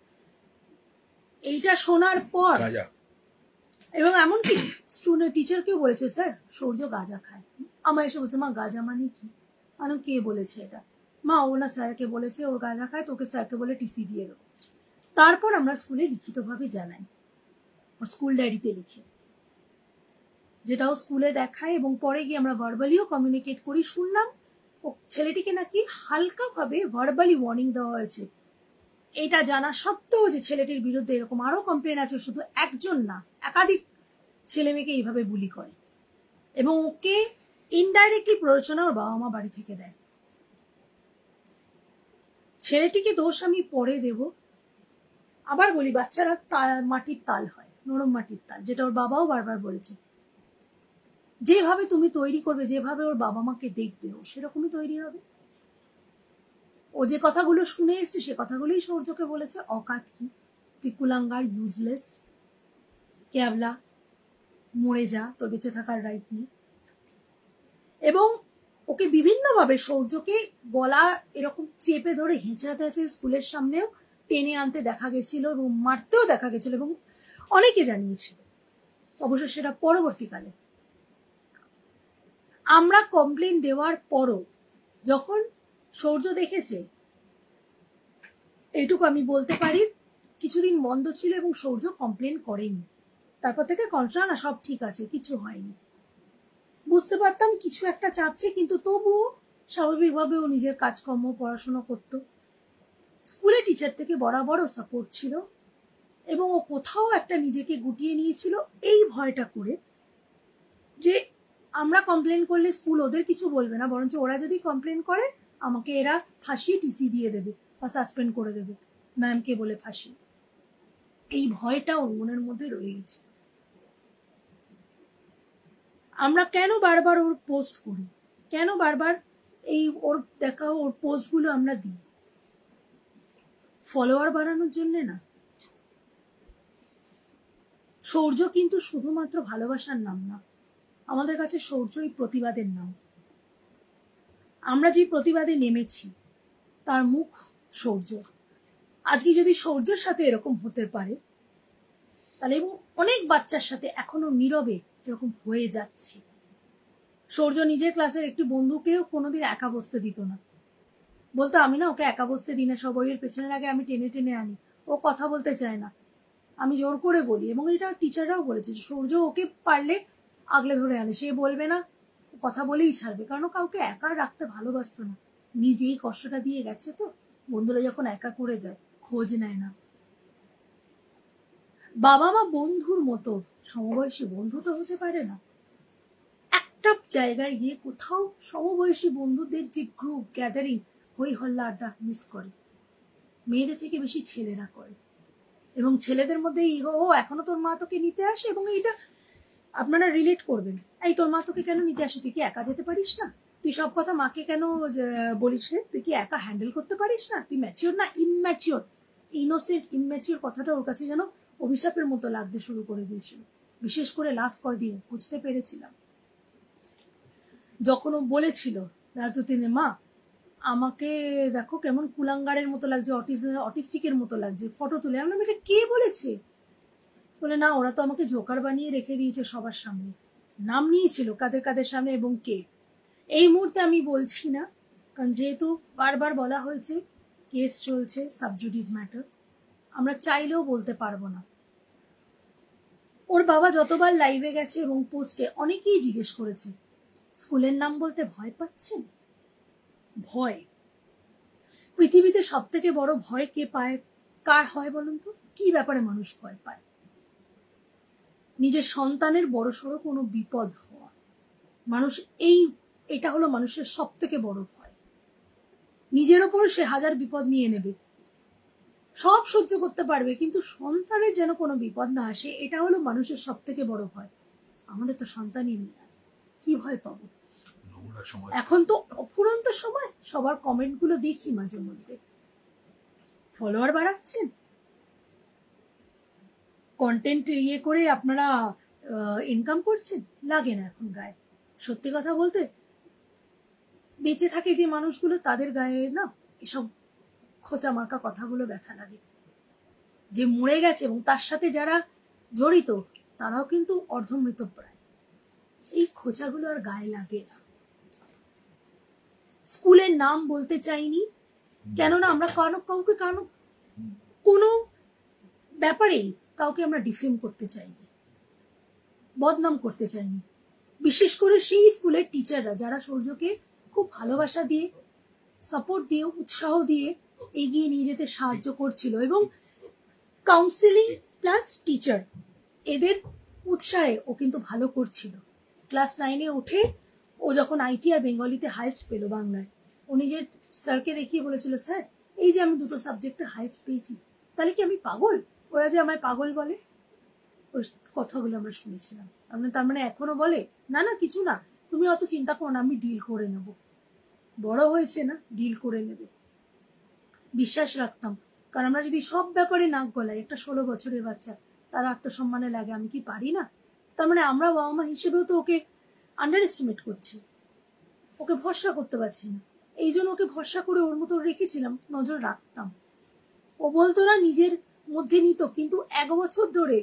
Speaker 1: এইটা শোনার পর, এবং এমনকি স্টুডেন্ট টিচারকেও বলেছে, স্যার সৌর্য গাঁজা খায়। আমার এসে বলছে, মা গাঁজা মানে কি? মানে কে বলেছে এটা? মা ও না স্যারকে বলেছে ওর গাঁজা খায়, তোকে স্যারকে বলে টিসি দিয়ে দেবো। তারপর আমরা স্কুলে লিখিতভাবে জানাই, স্কুল ডায়েরিতে লিখে, যেটাও স্কুলে দেখায়, এবং পরে গিয়ে আমরা ভার্বালিও কমিউনিকেট করি। শুনলাম ও ছেলেটিকে নাকি হালকাভাবে ভার্বালি ওয়ার্নিং দেওয়া হয়েছে। এটা জানা সত্ত্বেও যে ছেলেটির বিরুদ্ধে এরকম আরো কমপ্লেন আছে, শুধু একজন না একাধিক ছেলে মেয়েকে এইভাবে বুলি করে, এবং ওকে ইনডাইরেক্টলি প্ররোচনা ওর বাবা মা বাড়ি থেকে দেয়। ছেলেটিকে দোষ আমি পরে দেব। আবার বলি, বাচ্চারা মাটির তাল হয়, নরম মাটির তাল, যেটা ওর বাবাও বারবার বলেছে। যেভাবে তুমি তৈরি করবে, যেভাবে ওর বাবা মাকে দেখবে, ও সেরকমই তৈরি হবে। ও যে কথাগুলো শুনে এসছে সে কথাগুলোই সৌর্যকে বলেছে, অকাত কি, তুই কুলাঙ্গার, ইউজলেস, ক্যাবলা, মরে যা, তোর বেঁচে থাকার রাইট নেই। এবং ওকে বিভিন্নভাবে সৌর্যকে গলা এরকম চেপে ধরে হেঁচড়াতে আছে, স্কুলের সামনেও টেনে আনতে দেখা গেছিল, রুম মারতেও দেখা গেছিল এবং অনেকে জানিয়েছিল। অবশ্য সেটা পরবর্তীকালে। আমরা কমপ্লেন দেওয়ার পরও যখন সৌর্য দেখেছে, এইটুকু আমি বলতে পারি, কিছুদিন বন্ধ ছিল এবং সৌর্য কমপ্লেন করেনি। তারপর থেকে কন্ট্রা না সব ঠিক আছে, কিছু হয়নি। বুঝতে পারতাম কিছু একটা চাপছে, কিন্তু তবুও স্বাভাবিকভাবে ও নিজের কাজকর্ম পড়াশোনা করত। স্কুলে টিচার থেকে বরাবরও সাপোর্ট ছিল এবং ও কোথাও একটা নিজেকে গুটিয়ে নিয়েছিল এই ভয়টা করে যে আমরা কমপ্লেন করলে স্কুল ওদের কিছু বলবে না, বরঞ্চ ওরা যদি কমপ্লেন করে আমাকে এরা ফাঁসিয়ে টিসি দিয়ে দেবে বা সাসপেন্ড করে দেবে, ম্যামকে বলে ফাঁসি। এই ভয়টা ওর মনের মধ্যে রয়ে গেছে। আমরা কেন বারবার ওর পোস্ট করি, কেন বারবার এই ওর দেখা ওর পোস্টগুলো আমরা দিই? ফলোয়ার বাড়ানোর জন্য না। সৌর্য কিন্তু শুধুমাত্র ভালোবাসার নাম না, আমাদের কাছে সৌর্যই প্রতিবাদের নাম। আমরা যে প্রতিবাদে নেমেছি তার মুখ সৌর্য। আজকে যদি সৌর্যের সাথে এরকম হতে পারে, তাহলে এবং অনেক বাচ্চার সাথে এখনো নীরবে এরকম হয়ে যাচ্ছে। সৌর্য নিজের ক্লাসের একটি বন্ধুকেও কোনোদিন একা বসতে দিত না, বলতো আমি না ওকে একা বসতে দিই না, সব বইয়ের পেছনের আগে আমি টেনে টেনে আনি, ও কথা বলতে চায় না, আমি জোর করে বলি। এবং এটা টিচাররাও বলেছে, সৌর্য ওকে পারলে আগলে ধরে আনে, সে বলবে না, কথা বলেই ছাড়বে, কারণ কাউকে একা রাখতে ভালোবাসতো না, নিজেই কষ্টটা দিয়ে গেছে। তো বন্ধুরা যখন একা করে দেয়, খোঁজ নেয় না। বাবা মা বন্ধুর মতো, সমবয়সী বন্ধু তো হতে পারে না। একটা জায়গায় গিয়ে কোথাও সমবয়সী বন্ধুদের যে গ্রুপ গ্যাদারিং, হই হল্লা আড্ডা মিস করে, মেয়েদের থেকে বেশি ছেলেরা করে। এবং ছেলেদের মধ্যে ইগো, ও এখনো তোর মা তোকে নিতে আসে, এবং এইটা আপনারা রিলেট করবেন, এই তোর মা তোকে কেন নিতে আসে, তুই কি একা যেতে পারিস না, তুই সব কথা মাকে কেন বলিস রে, তুই কি একা হ্যান্ডেল করতে পারিস না, তুই ম্যাচিওর না ইমম্যাচিওর। ইনোসেন্ট ইমম্যাচিওর কথাটা ওর কাছে যেন অভিশাপের মতো লাগতে শুরু করে দিয়েছিল। বিশেষ করে লাস্ট কয়দিন বুঝতে পেরেছিলাম, যখন ও বলেছিল রাজদূতিনের মা আমাকে দেখো কেমন কুলাঙ্গারের মতো লাগছে, অটিস্টিকের মতো লাগছে, ফটো তুলে। আমি এটা কে বলেছে? বলে না, ওরা তো আমাকে জোকার বানিয়ে রেখে দিয়েছে সবার সামনে, নাম নিয়েছিল কাদের কাদের সামনে এবং কে। এই মুহূর্তে আমি বলছি না, কারণ যেহেতু বারবার বলা হয়েছে কেস চলছে, সাবজুডিস ম্যাটার, আমরা চাইলেও বলতে পারবো না। ওর বাবা যতবার লাইভে গেছে এবং পোস্টে অনেকেই জিজ্ঞেস করেছে স্কুলের নাম বলতে ভয় পাচ্ছেন? ভয়, পৃথিবীতে সব থেকে বড় ভয় কে পায়, কার হয় বলুন তো? কি ব্যাপারে মানুষ ভয় পায়? নিজের সন্তানের বড় সড়ো কোনো বিপদ হওয়া। মানুষ এটা হলো মানুষের সব থেকে বড় ভয়। নিজের ওপর সে হাজার বিপদ নিয়ে নেবে, সব সহ্য করতে পারবে, কিন্তু সন্তানের যেন কোনো বিপদ না আসে, এটা হলো মানুষের সব থেকে বড় ভয়। আমাদের তো সন্তানই নেই, কি ভয় পাবো? এখন তো অফুরন্ত সময়, সবার কমেন্ট গুলো দেখি মাঝে মধ্যে, ফলোয়ার বাড়াচ্ছেন, কন্টেন্ট ইয়ে করে আপনারা ইনকাম করছেন, লাগে না এখন গায়ে। সত্যি কথা বলতে, বেঁচে থাকে যে মানুষগুলো তাদের গায়ে না এসব খোঁচা মার্কা কথাগুলো ব্যথা লাগে। যে মরে গেছে এবং তার সাথে যারা জড়িত তারাও কিন্তু অর্ধমৃতপ্রায়, এই খোঁচাগুলো আর গায়ে লাগে না। স্কুলের নাম বলতে চাইনি, কেননা আমরা কাউকে কোনো ব্যাপারেই কাউকে আমরা ডিফেম করতে চাইনি, বদনাম করতে চাইনি। বিশেষ করে সেই স্কুলের টিচাররা যারা সৌর্যকে খুব ভালোবাসা দিয়ে, সাপোর্ট দিয়ে, উৎসাহ দিয়ে এগিয়ে নিয়ে যেতে সাহায্য করছিল, এবং কাউন্সিলিং প্লাস টিচার এদের উৎসাহে ও কিন্তু ভালো করছিল। ক্লাস 9-এ উঠে ও যখন আইটি আর বেঙ্গলিতে হাইস্ট পেল বাংলায়, ও নিজের স্যারকে দেখিয়ে বলেছিল, স্যার এই যে আমি দুটো সাবজেক্টে হাইস্ট পেয়েছি, তাহলে কি আমি পাগল? ওরা যে আমায় পাগল বলে। ও ওই কথাগুলো আমরা শুনেছিলাম। তার মানে এখনো বলে না না কিছু না, তুমি অত চিন্তা করো না, আমি ডিল করে নেব। বড় হয়েছে না, ডিল করে নেবে, বিশ্বাস রাখতাম। কারণ আমরা যদি সব ব্যাপারে নাক গলাই, একটা 16 বছরের বাচ্চা, তার আত্মসম্মানে লাগে আমি কি পারি না, তার মানে আমরা বাবা মা হিসেবেও তো ওকে আন্ডার এস্টিমেট করছি, ওকে ভরসা করতে পারছি না। এই জন্য ওকে ভরসা করে ওর মতো রেখেছিলাম, নজর রাখতাম। ও বলতো না, নিজের মধ্যে নিত, কিন্তু 1 বছর ধরে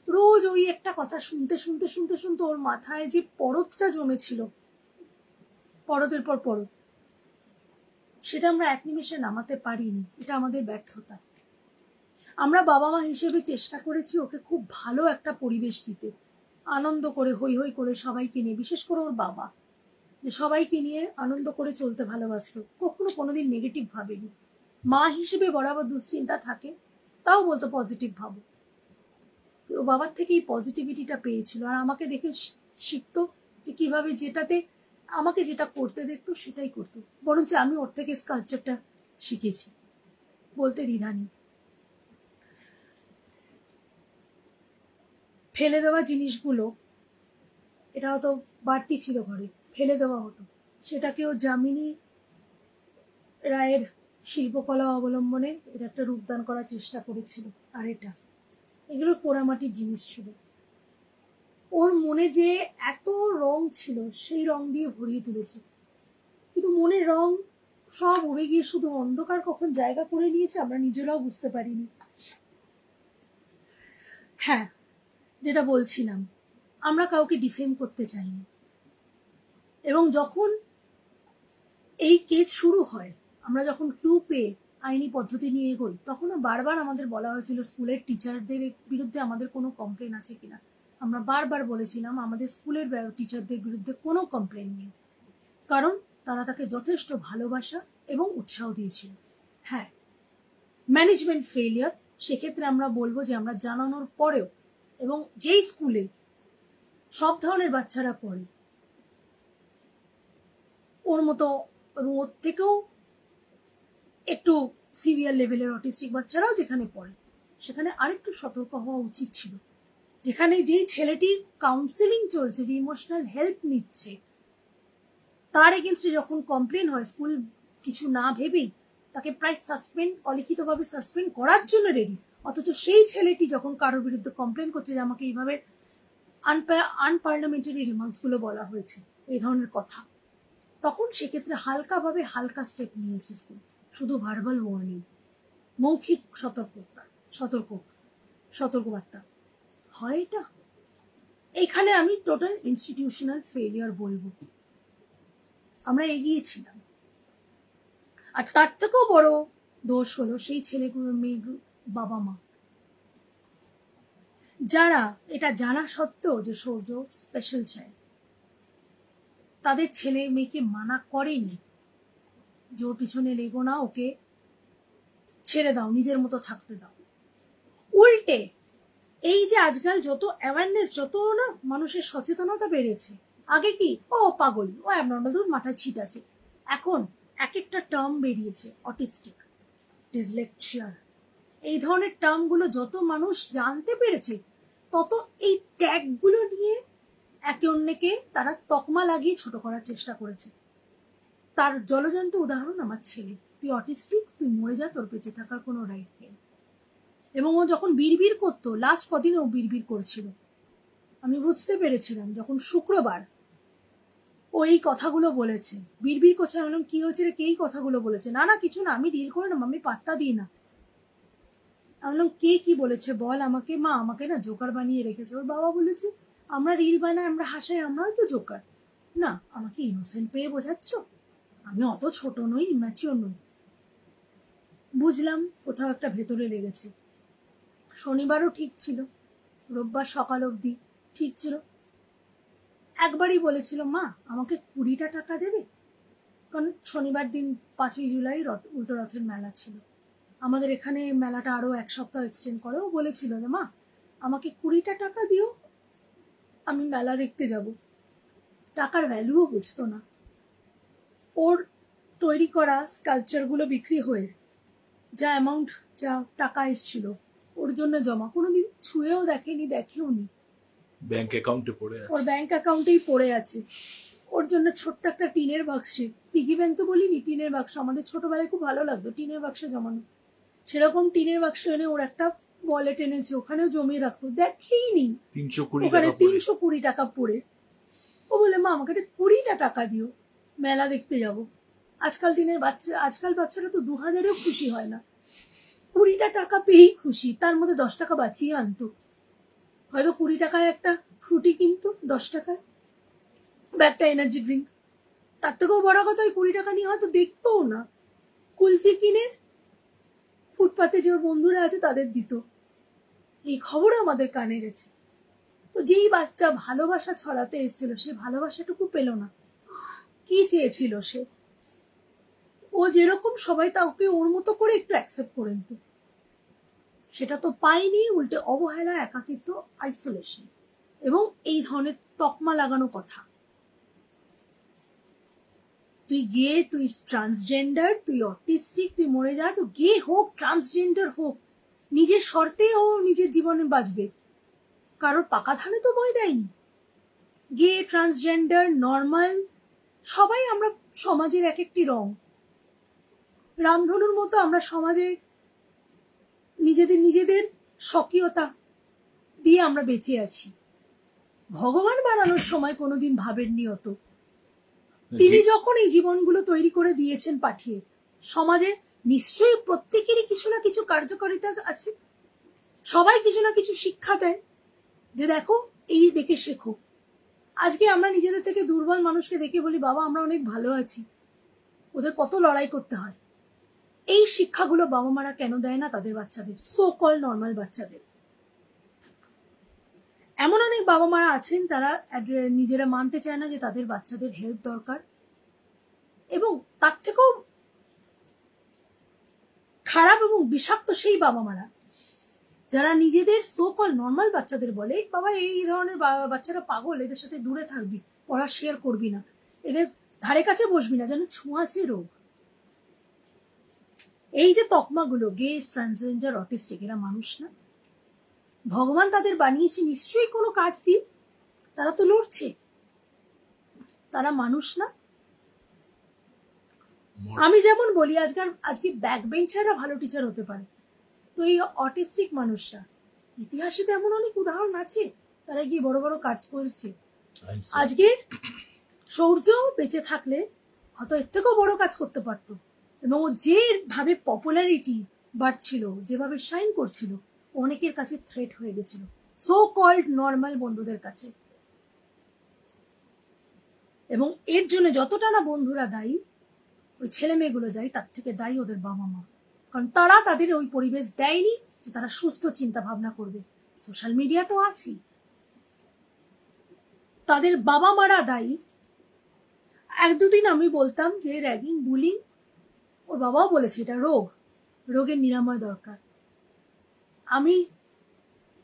Speaker 1: রোজ ওই একটা কথা শুনতে শুনতে শুনতে শুনতে ওর মাথায় যে পরতটা জমেছিল, পরতের পর পরত, সেটা আমরা এক নিমেষে নামাতে পারিনি। এটা আমাদের ব্যর্থতা। আমরা বাবা মা হিসেবে চেষ্টা করেছি ওকে খুব ভালো একটা পরিবেশ দিতে, আনন্দ করে হই হই করে সবাইকে নিয়ে, বিশেষ করে ওর বাবা, যে সবাইকে নিয়ে আনন্দ করে চলতে ভালোবাসতো, কখনো কোনোদিন নেগেটিভ ভাবেনি। মা হিসেবে বরাবর দুশ্চিন্তা থাকে, তাও বলতো পজিটিভ ভাবো। ও বাবার থেকে এই পজিটিভিটিটা পেয়েছিল, আর আমাকে দেখে শিখতো যে কিভাবে, যেটাতে আমাকে যেটা করতে দেখতো সেটাই করতো। বরঞ্চ আমি ওর থেকে স্কাল্পচারটা শিখেছি, বলতে দ্বিধা নেই। ফেলে দেওয়া জিনিসগুলো, এটা হয়তো বাড়তি ছিল ঘরে, ফেলে দেওয়া হতো, সেটাকেও যামিনী রায়ের শিল্পকলা অবলম্বনে এটা একটা রূপদান করার চেষ্টা করেছিল। আর এগুলো পোড়ামাটির জিনিস ছিল। ওর মনে যে এত রং ছিল, সেই রং দিয়ে ভরিয়ে তুলেছে, কিন্তু মনের রং সব উড়ে গিয়ে শুধু অন্ধকার কখন জায়গা করে নিয়েছে আমরা নিজেরাও বুঝতে পারিনি। হ্যাঁ, যেটা বলছিলাম, আমরা কাউকে ডিফেম করতে চাইনি, এবং যখন এই কেস শুরু হয়, আমরা যখন ক্লু পেয়ে আইনি পদ্ধতি নিয়ে এগোই, তখনও বারবার আমাদের বলা হয়েছিল স্কুলের টিচারদের বিরুদ্ধে আমাদের কোনো কমপ্লেন আছে কিনা। আমরা বারবার বলেছিলাম আমাদের স্কুলের টিচারদের বিরুদ্ধে কোনো কমপ্লেন নেই, কারণ তারা তাকে যথেষ্ট ভালোবাসা এবং উৎসাহ দিয়েছিল। হ্যাঁ, ম্যানেজমেন্ট ফেলিয়ার, সেক্ষেত্রে আমরা বলবো যে আমরা জানানোর পরেও, এবং যেই স্কুলে সব ধরনের বাচ্চারা পড়ে, ওর মতো এবং ওর থেকেও একটু সিরিয়াল লেভেলের অটিস্টিক বাচ্চারাও যেখানে পড়ে, সেখানে আরেকটু সতর্ক হওয়া উচিত ছিল। যেখানে যেই ছেলেটির কাউন্সেলিং চলছে, যে ইমোশনাল হেল্প নিচ্ছে, তার এগেনস্টে যখন কমপ্লেন হয়, স্কুল কিছু না ভেবেই তাকে প্রায় সাসপেন্ড, অলিখিতভাবে সাসপেন্ড করার জন্য রেডি। অথচ সেই ছেলেটি যখন কারোর বিরুদ্ধে কমপ্লেন করছে যে আমাকে এইভাবে আনপার্লামেন্টারি রিমার্কস গুলো বলা হয়েছে, এই ধরনের কথা, তখন সেক্ষেত্রে হালকাভাবে হালকা স্টেপ নিয়েছে স্কুল, শুধু ভার্বাল ওয়ার্নিং, মৌখিক সতর্কবার্তা হয়। এটা এইখানে আমি টোটাল ইনস্টিটিউশনাল ফেলিয়ার বলবো। আমরা এগিয়েছিলাম, আর তার থেকেও বড় দোষ হলো সেই ছেলেগুলো, মেয়েগুলো, বাবা মা, যারা এটা জানা সত্ত্বেও যে সৌর্য স্পেশাল চায়, তাদের ছেলে মেয়েকে মানা করেনি যে ওর পিছনে লেগো না, ওকে ছেড়ে দাও, নিজের মতো থাকতে দাও। উল্টে এই যে আজকাল যত অ্যাওয়ারনেস, যত না মানুষের সচেতনতা বেড়েছে, আগে কি ও পাগল, ও অ্যাবনর্মাল, তোর মাথায় ছিট আছে, এখন এক একটা টার্ম বেরিয়েছে, অটিস্টিক, ডিসলেক্সিয়া, এই ধরনের টার্মগুলো যত মানুষ জানতে পেরেছে, তত এই ট্যাগগুলো নিয়ে একে অন্যকে তারা তকমা লাগিয়ে ছোট করার চেষ্টা করেছে। তার জলজান্ত উদাহরণ আমার ছেলে, তুই অটিস্টিক, তুই মরে যা, তোর বেঁচে থাকার কোনো রাইট নেই। এবং ও যখন বিড়বিড় করতো, লাস্ট কদিনে ও বিড়বিড় করছিল, আমি বুঝতে পেরেছিলাম যখন শুক্রবার ও এই কথাগুলো বলেছে, বিড়বিড় করছে, আমি বললাম কি হয়েছে রে, কে এই কথাগুলো বলেছে? না না কিছু না, আমি ডিল করে না, আমি পাত্তা দিই না। আমি বললাম কে কি বলেছে বল আমাকে। মা আমাকে না জোকার বানিয়ে রেখেছে। ওর বাবা বলেছে আমরা রিল বানাই, আমরা হাসাই, আমরাও তো জোকার। না, আমাকে ইনোসেন্ট পেয়ে বোঝাচ্ছ? আমি অত ছোট নই, ইম্যাচিওর নই। বুঝলাম কোথাও একটা ভেতরে লেগেছে। শনিবারও ঠিক ছিল, রোববার সকাল অবধি ঠিক ছিল। একবারই বলেছিল মা আমাকে 20টা টাকা দেবে, কারণ শনিবার দিন 5ই জুলাই উল্টো রথের মেলা ছিল। আমাদের এখানে মেলাটা আরো 1 সপ্তাহ এক্সটেন্ড করে। ও বলেছিল যে মা আমাকে 20টা টাকা দিও, আমি মেলা দেখতে যাব। টাকার ভ্যালুও বুঝতো না। ওর তৈরি করা স্কাল্পচারগুলো বিক্রি হয়ে যা অ্যামাউন্ট, যা টাকা এসছিল ওর জন্য জমা, কোনোদিন ছুঁয়েও দেখেনি, দেখেও নি,
Speaker 2: ব্যাংক অ্যাকাউন্টে পড়ে আছে,
Speaker 1: ওর ব্যাংক অ্যাকাউন্টেই পড়ে আছে। ওর জন্য ছোট্ট একটা টিনের বাক্সে, পিগি ব্যাংক তো বলিনি, টিনের বাক্স, আমাদের ছোটবেলায় খুব ভালো লাগতো টিনের বাক্সে জমানো, সেরকম টিনের বাক্স এনে ওর একটা ওয়ালেট এনেছে, ওখানেও জমিয়ে রাখতো, দেখেই নি
Speaker 2: 320
Speaker 1: ওখানে
Speaker 2: টাকা পড়ে।
Speaker 1: 320 টাকা পড়ে। ও বলে মা আমাকে 20টা টাকা দিও, মেলা দেখতে যাব। আজকাল বাচ্চারা তো 2000-এও খুশি হয় না, 20টা টাকা পেয়েই খুশি, তার মধ্যে 10 টাকা বাঁচিয়ে আনতো। হয়তো 20 টাকায় একটা ফ্রুটি কিনতো, 10 টাকায় বা একটা এনার্জি ড্রিঙ্ক, তার থেকেও বড় কথা ওই 20 টাকা নিয়ে হয়তো দেখতোও না, কুলফি কিনে ফুটপাতে যে ওর বন্ধুরা আছে তাদের দিত। এই খবর আমাদের কানে গেছে। তো যেই বাচ্চা ভালোবাসা ছড়াতে এসেছিল, সে ভালোবাসাটুকু পেল না। কি চেয়েছিল সে? ও যেরকম সবাই তাকে ওর মতো করে একটু অ্যাকসেপ্ট করে নিত, সেটা তো পায়নি, উল্টে অবহেলা, একাকিত্ব, আইসোলেশন এবং এই ধরনের তকমা লাগানো কথা। তুই গে, তুই ট্রান্সজেন্ডার, তুই অটিস্টিক, তুই মরে যা, তো গে হোক, ট্রান্সজেন্ডার হোক, নিজের শর্তে ও নিজের জীবনে বাঁচবে, কারোর পাকা ধানে তো বই দেয়নি। গে, ট্রান্সজেন্ডার, নর্মাল, সবাই আমরা সমাজের এক একটি রং। রামধনুর মতো আমরা সমাজে নিজেদের স্বকীয়তা দিয়ে আমরা বেঁচে আছি। ভগবান বানানোর সময় কোনোদিন ভাবেননি অত। তিনি যখন এই জীবনগুলো তৈরি করে দিয়েছেন পাঠিয়ে, সমাজে নিশ্চয়ই প্রত্যেকেরই কিছু না কিছু কার্যকারিতা আছে, সবাই কিছু না কিছু শিক্ষা দেয় যে দেখো এই দেখে শেখো। আজকে আমরা নিজেদের থেকে দুর্বল মানুষকে দেখে বলি বাবা আমরা অনেক ভালো আছি, ওদের কত লড়াই করতে হয়। এই শিক্ষাগুলো বাবা মারা কেন দেয় না তাদের বাচ্চাদের, সো কল নর্মাল বাচ্চাদের? এমন অনেক বাবা মারা আছেন তারা নিজেরা মানতে চায় না যে তাদের বাচ্চাদের হেল্প দরকার, এবং তার থেকেও খারাপ এবং বিষাক্ত সেই বাবা মারা যারা নিজেদের সো কল নর্মাল বাচ্চাদের বলে বাবা এই ধরনের বাচ্চারা পাগল, এদের সাথে দূরে থাকবি, পড়া শেয়ার করবি না, এদের ধারে কাছে বসবি না, যেন ছোঁয়াচে রোগ। এই যে তকমাগুলো, গেস, ট্রান্সজেন্ডার, অটিস্টিক, এরা মানুষ না? ভগবান তাদের বানিয়েছে নিশ্চয়ই কোনো কাজ দিয়ে, তারা তো লড়ছে, তারা মানুষ না? আমি যেমন বলি আজকে ব্যাক বেঞ্চাররা ভালো টিচার হতে পারে, তো এই অটিস্টিক মানুষরা, ইতিহাসে তো এমন অনেক উদাহরণ আছে তারা গিয়ে বড় বড় কাজ করেছে। আজকে সূর্য বেঁচে থাকলে হয়তো এর থেকেও বড় কাজ করতে পারতো, এবং ও যেভাবে পপুলারিটি বাড়ছিল, যেভাবে শাইন করছিল, অনেকের কাছে থ্রেট হয়ে গেছিল সো কল্ড নর্মাল বন্ধুদের কাছে। এবং এর জন্য যতটা না বন্ধুরা দায়ী, ওই ছেলে মেয়েগুলো দায়ী, তার থেকে দায়ী ওদের বাবা মা, কারণ তারা তাদের ওই পরিবেশ দেয়নি যে তারা সুস্থ চিন্তা ভাবনা করবে। সোশ্যাল মিডিয়া তো আছেই, তাদের বাবা মারা দায়ী। এক দুদিন আমি বলতাম যে র্যাগিং, বুলিং, ওর বাবাও বলেছে এটা রোগ, রোগের নিরাময় দরকার। আমি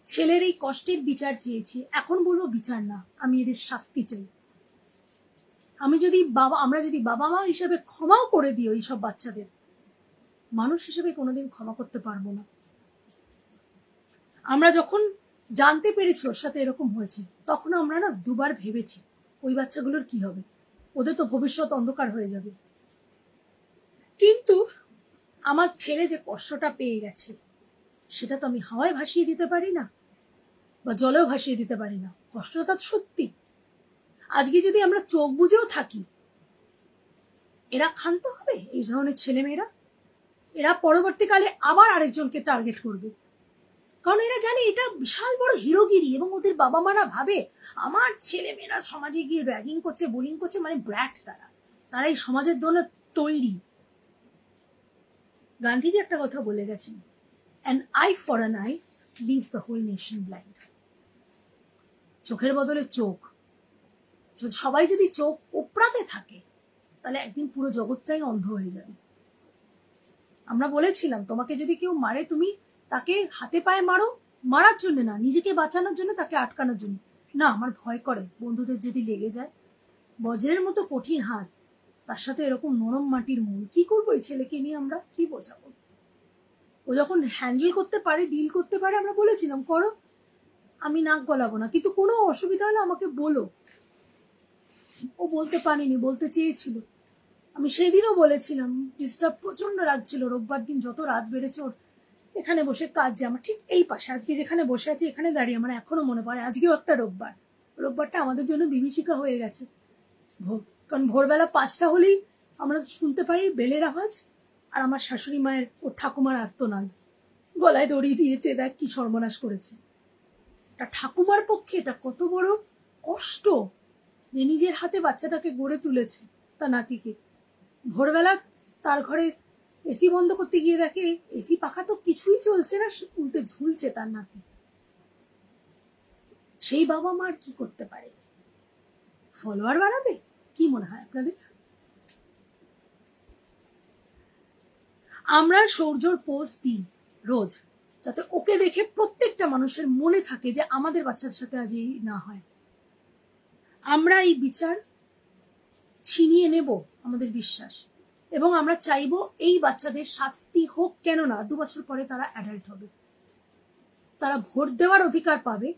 Speaker 1: ছেলের এই কষ্টের বিচার চেয়েছি, এখন বলবো বিচার না, আমি এদের শাস্তি চাই। আমরা যদি বাবা মা হিসেবে ক্ষমাও করে দিই ওই সব বাচ্চাদের, মানুষ হিসেবে কোনোদিন ক্ষমা করতে পারবো না। আমরা যখন জানতে পেরেছি ওর সাথে এরকম হয়েছে, তখন আমরা না দুবার ভেবেছি ওই বাচ্চাগুলোর কি হবে, ওদের তো ভবিষ্যৎ অন্ধকার হয়ে যাবে। কিন্তু আমার ছেলে যে কষ্টটা পেয়ে গেছে, সেটা তো আমি হাওয়ায় ভাসিয়ে দিতে পারি না, বা জলেও ভাসিয়ে দিতে পারি না, কষ্টটা সত্যি। আজকে যদি আমরা চোখ বুঝেও থাকি, এরা ক্ষান্ত হবে? এই ধরনের ছেলেমেয়েরা, এরা পরবর্তীকালে আবার আরেকজনকে টার্গেট করবে, কারণ এরা জানে এটা বিশাল বড় হিরোগিরি, এবং ওদের বাবা মারা ভাবে আমার ছেলেমেয়েরা সমাজে গিয়ে র্যাগিং করছে, বুলিং করছে, মানে ব্র্যাট, তারা এই সমাজের জন্য তৈরি। গান্ধীজি একটা কথা বলে গেছেন, an eye for an eye leaves the whole nation blind. চোখের বদলে চোখ, সবাই যদি চোখ ওপরাতে থাকে তাহলে একদিন পুরো জগৎটাই অন্ধ হয়ে যাবে। আমরা বলেছিলাম তোমাকে যদি কেউ মারে তুমি তাকে হাতে পায়ে মারো, মারার জন্য না, নিজেকে বাঁচানোর জন্য, তাকে আটকানোর জন্য না। আমার ভয় করে বন্ধুদের যদি লেগে যায়, বজ্রের মতো কঠিন হাত, তার সাথে এরকম নরম মাটির মন, কি করবো এই ছেলেকে নিয়ে? আমরা কি বোঝাবো? ও যখন হ্যান্ডেল করতে পারে, ডিল করতে পারে, আমরা বলেছিলাম করো, আমি নাক গলাবো না, কিন্তু কোনো অসুবিধা হলে আমাকে বলো। ও বলতে পারিনি, বলতে চেয়েছিল। আমি সেদিনও বলেছিলাম, ডিস্টার্ব প্রচন্ড রাত ছিল, রোববার দিন যত রাত বেড়েছে ওর এখানে বসে কাজ, যে আমার ঠিক এই পাশে আজকে যেখানে বসে আছি এখানে দাঁড়িয়ে আমার এখনো মনে পড়ে আজকেও একটা রোববারটা আমাদের জন্য বিভীষিকা হয়ে গেছে। কারণ ভোরবেলা 5টা হলেই আমরা শুনতে পারি বেলের আওয়াজ, আর আমার শাশুড়ি মায়ের ও ঠাকুমার আর্তনাদ, গলায় দড়ি দিয়েছে, দেখ কি সর্বনাশ করেছে। এটা ঠাকুমার পক্ষে এটা কত বড় কষ্ট, যে নিজের হাতে বাচ্চাটাকে গড়ে তুলেছে, তার নাতিকে। ভোরবেলা তার ঘরে এসি বন্ধ করতে গিয়ে দেখে এসি পাখা তো কিছুই চলছে না, উল্টে ঝুলছে তার নাতি। সেই বাবা মার কি করতে পারে? ফলোয়ার বাড়াবে? কি মনে হয় আপনাদের? আমরা সৌর্যর পোস্ট দিই রোজ, যাতে ওকে দেখে প্রত্যেকটা মানুষের মনে থাকে যে আমাদের বাচ্চার সাথে আজ এই না হয়। আমরা এই বিচার ছিনিয়ে নেব আমাদের বিশ্বাস, এবং আমরা চাইবো এই বাচ্চাদের শাস্তি হোক, কেন না 2 বছর পরে তারা অ্যাডাল্ট হবে, তারা ভোট দেওয়ার অধিকার পাবে,